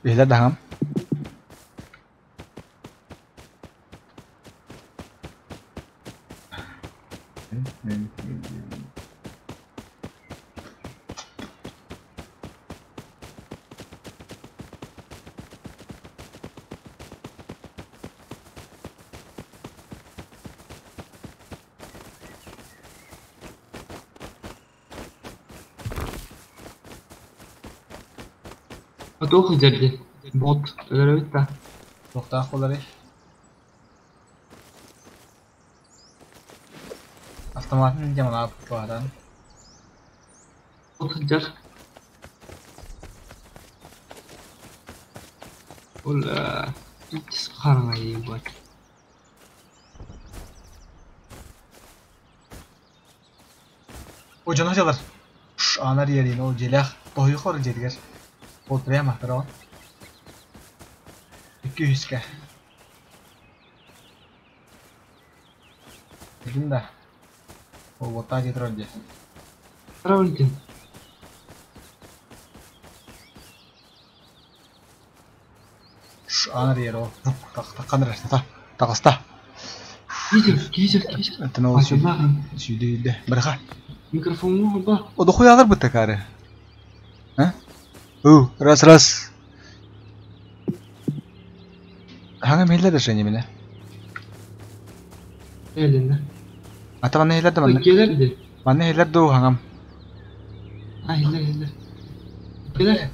Bisa dah Отох жерде. Бот. Өлөрөбүт та. Тоқтақ олар. Автоматын жаман алып туадан. Бот жер. Ол итис караңа ебать. О жана жалар. Анар ерин о желах тойы хор жергер. Ол прямо тарау. 200-ке. Dedim de. O botta getir önce. Карабын. Анар yer o. Takkan rasta. Takasta. Giyecek. Enten o süydü. Bırakha. Mikrofonunu bak. O da koy alır bu tekarı. Ha? Раз. Hangi mehirler de seni bile? Elinde. Ata bana mehirler de bana. Gelerdi. Bana mehirler de o hangam. Ha hiller. Geler.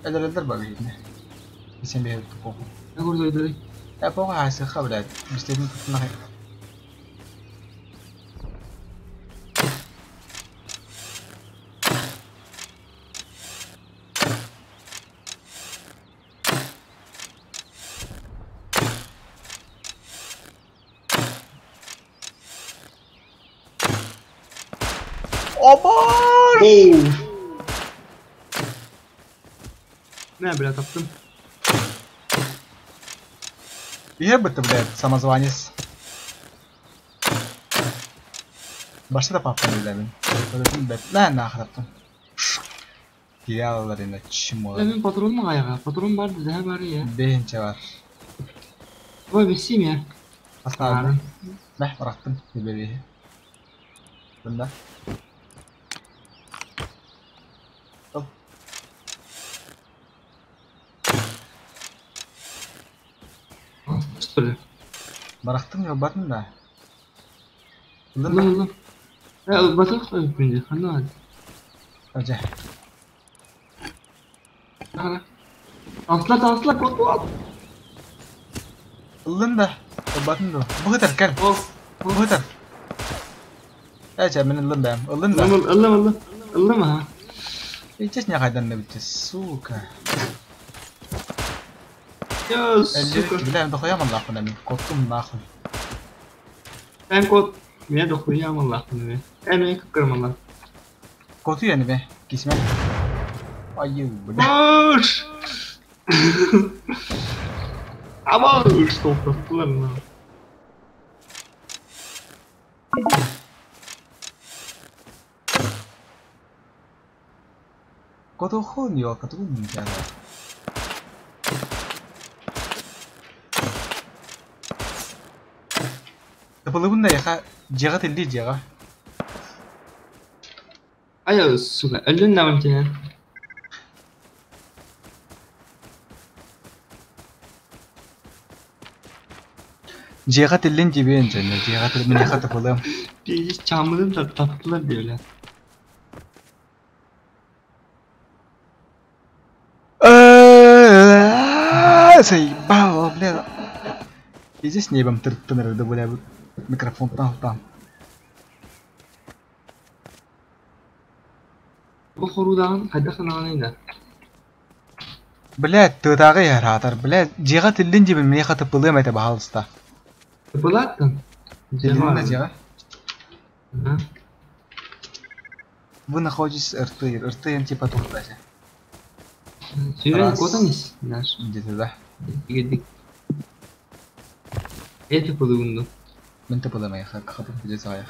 Eder bak yine. Sen bir herif koku. Ne kurdu ödedi? Ya koku hası kabul İstediğin kutuna hay. Aman! Ne bile taptım. Iya betul bled самозванец. Başta da paptan izledim. Öyle bet. Lan ahiretim. Diyalarında çim olur. Benim patronum mu ayağa? Patron vardı daha bari ya. Beyince var. Vay besiyim ya. Asla ben bıraktım bibereyi. Bunda. Al. Böyle. Bıraktım ya batın da. Allah. Ya batak koy önce. Hadi. Önce. Asla kotlat. Ilın da. Batın da. Bu kadar gel. Bu kadar. Aja benim ılın ben. Ilın da. Allah mı ha? Hiç ne kadar ne biteceğiz. Suka. Ya Elleri suka. bilen de koyamam lafını ben. Korktum lafını. Ben kot. Niye de koyayım Allah'ını be. Emeği kıkkırım Allah. Kotu yani be. Kismet. Ayı bu ne? Boş. Ama toplattılar mı? Kotu khôn yok kotu mình chả rồi. Tapi lu bunda ya kak jaga tildi jaga. Ayo suka. Ölün ne var? Jaga tildin gibi ence ne jaga til meni kata pulam. Bir çamurun da tatlılar diyorlar. Say bao bile. İzis niye bam tırtınır da böyle mikrofon tam. O korudan hadi kanalıyla. Bile tığdağı yer hatar bile jaga tildin gibi meni kata pulam ete bahalsta. Bulattın. Tildin ne jaga? Ha? Вы находитесь РТ типа тут даже. Süren kotanız. Где-то да. Girdik. Et bulundu. من تبغى ما يخاك خطط بالجزائر.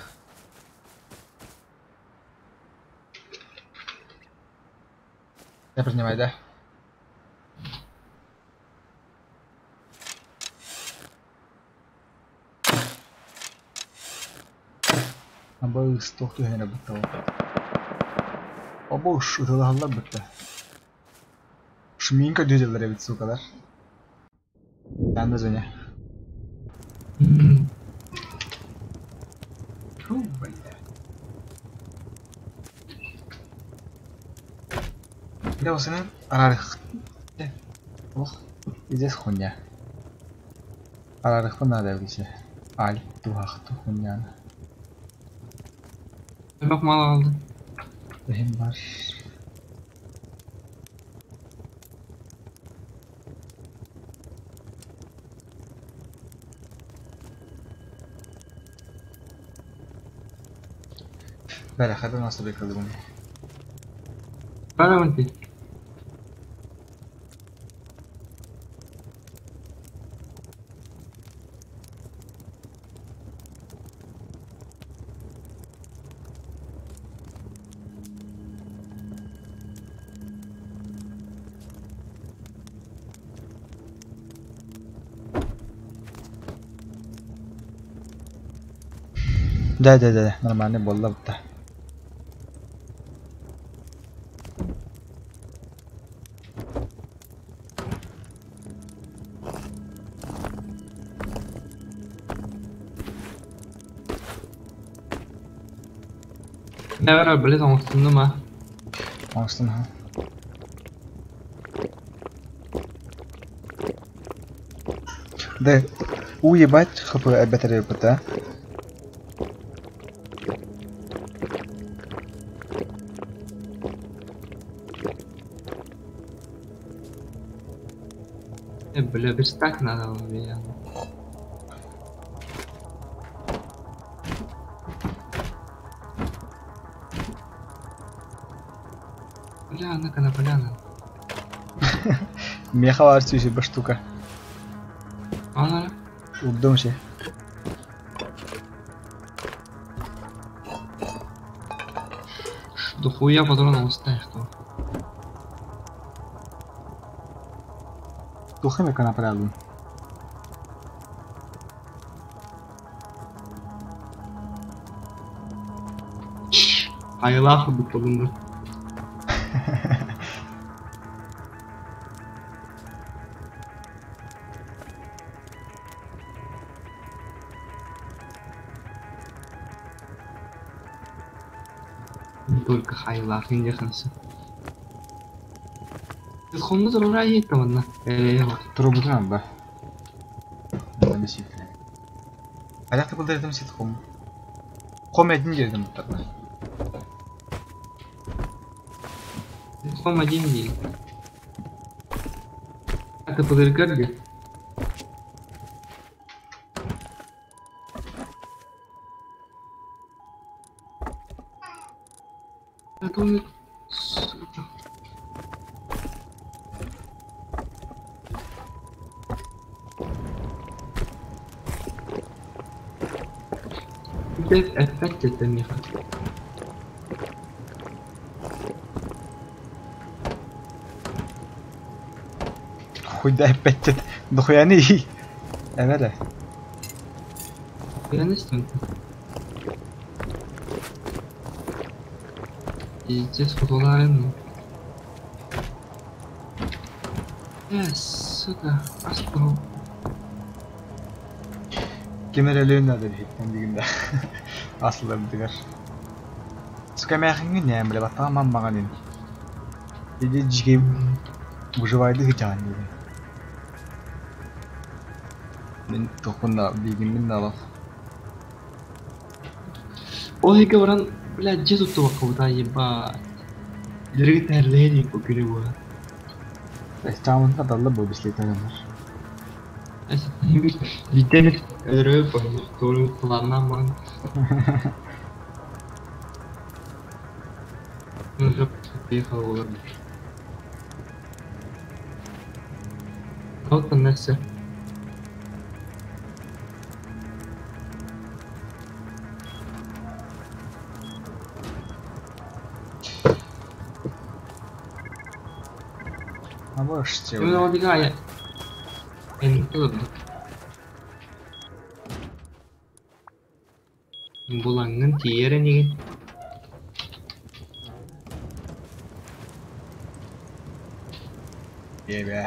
Я принимаю, да? Абы стохту хәнә бутта. Абы шуты да халла бутта. Шминка дәҗәләре бит сукалар. Тәндә зәне. Фу, бля. 근데 우선은 알아르х. ох, 이제스 혼냐. 알아르х 혼나다 여기서. 알 두학도 혼냐. Bak mal aldı. Benim var. Böyle kadar nasıl bekledim bunu? Para mı? Да, нормально было будто. Ne var abi, böyle olsun değil mi? Olsun ha. Да, уебать, хп батарею будто. Böyle bir stack надо abi ya. Поляна. Меха var сюжет штука. Ана. Удом się. Дохуя патронов оставь то. Духами направлен. Hayırlı bu kolunda. Только хайла, не дехнется. Ты хонда зря едет там на. Трубу там, да. Это бесит. А как ты был рядом с хом? Хом один рядом тогда. Хом один день. Это подалека где? Это он... Сука. Опять это меха. Хоть дай пятьдесят. Дохуя не и. Evet. Я на стенку. И здесь фотоларен. Сука, аспро. Kemereliyim de bir kendimde. Aslında bir diğer. Скамяхын не бля батаман маганин. Иди жиги выживайды гитан dedi. Мен тохунда бигинин алып. Ой, говоран, блядь, где тут кого-то ебать. Дерги терлери кукирива. Эстамын кадалла бу бислетелер. Видели, рыба, который плана ман. Уже приехал в вот он несся. А можете. Именно убегая. Булаңның тиері неге? Ебе.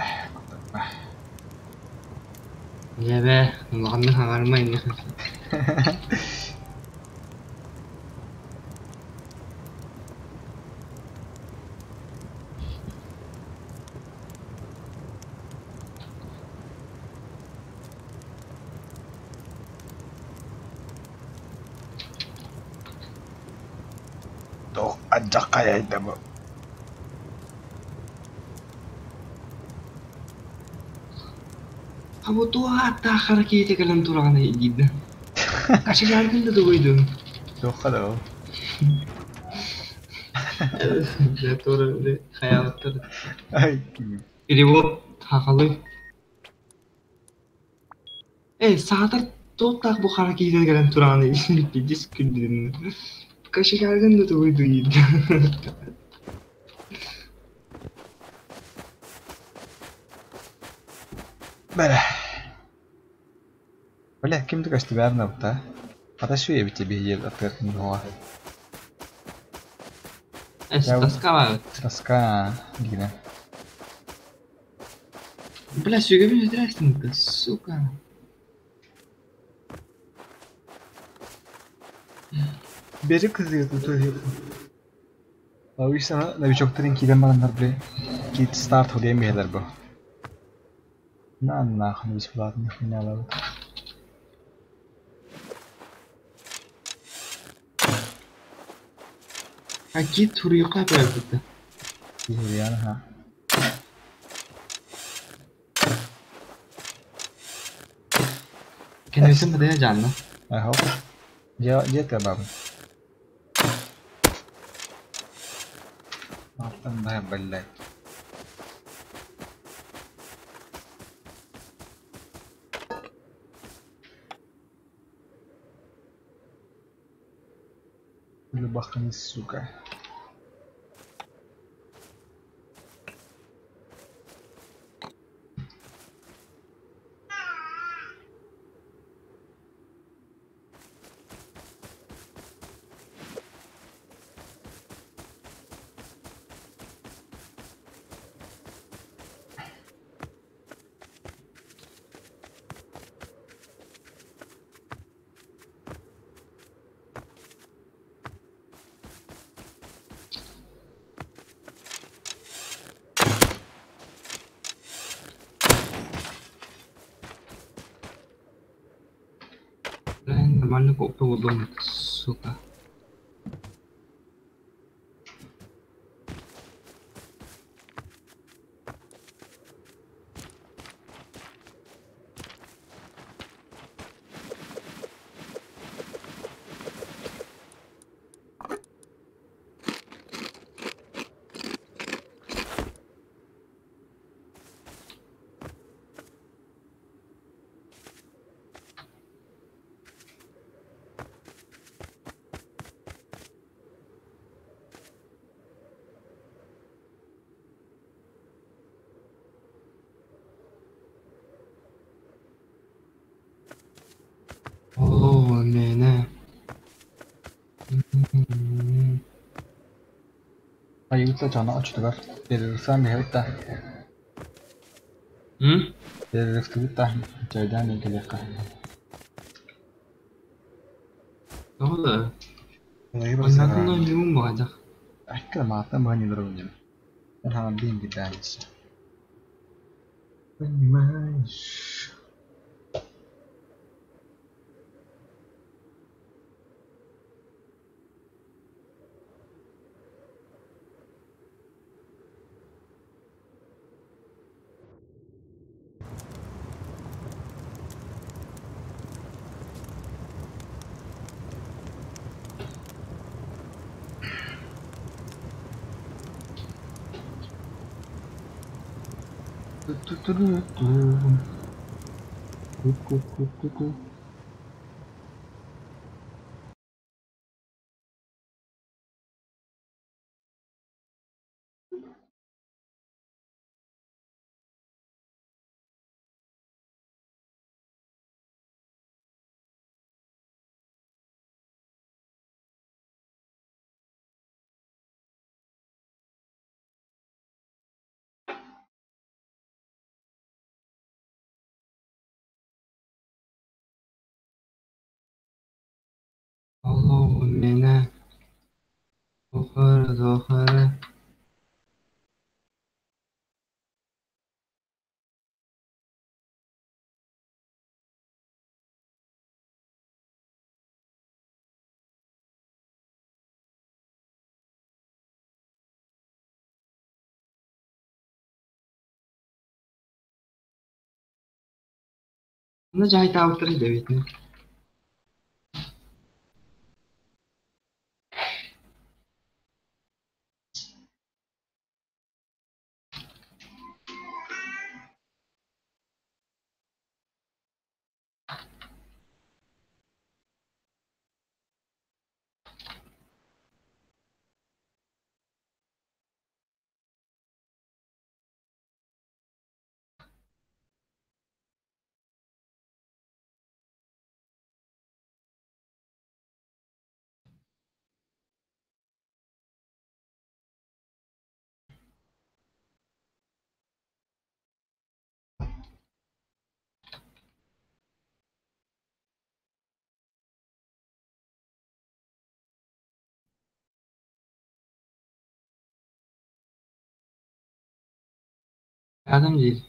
Ебе, ұлғанның хаңармай не қылсын. Ajak kayak itu bu. Kamu tuh takar kita kalian turangan jida. Kasih lagi tuh itu. Tuh kalau. Jatuh deh kayak ter. Ay. Ini buat hakalu. Saat tuh tak bukan kita kalian turangan ini pijis kudin. Kasih lagi tuh itu jida. Belah. Belah kim tuh kasih tibar nafta. Kata sih ya bici bihil atur nih hoa. Tas kawan. Saska gina. Belas juga bisa jelas nih suka. Beri kızıyor tutuyor. Abi sana ne bir çok terin kiden balanlar bre. Kit start हो गया मेहदर बो. ना ना खाने बिच बात नहीं होने वाला. أكيد طريقة باردة. ये यार हाँ. كان يسمى بداية جعلنا. I hope. ये क्या बाबू. आपन भाई बल्ले. Lu bahkan suka. Normalnya kok belum suka. Oh, nenek. Ayo kita jangan acuh tuh. Dari sana nih kita. Dari kita. Jadi nih kita kan. Oh lah. Lagi Anaknya bersejarah. nyuruh mau aja. Akhirnya mata banyak dulunya. Dan hal lain kita aja. Mas. Tuh. Oh, nenek. Dokter. Bunu cahit avutları da evet. Adam değil.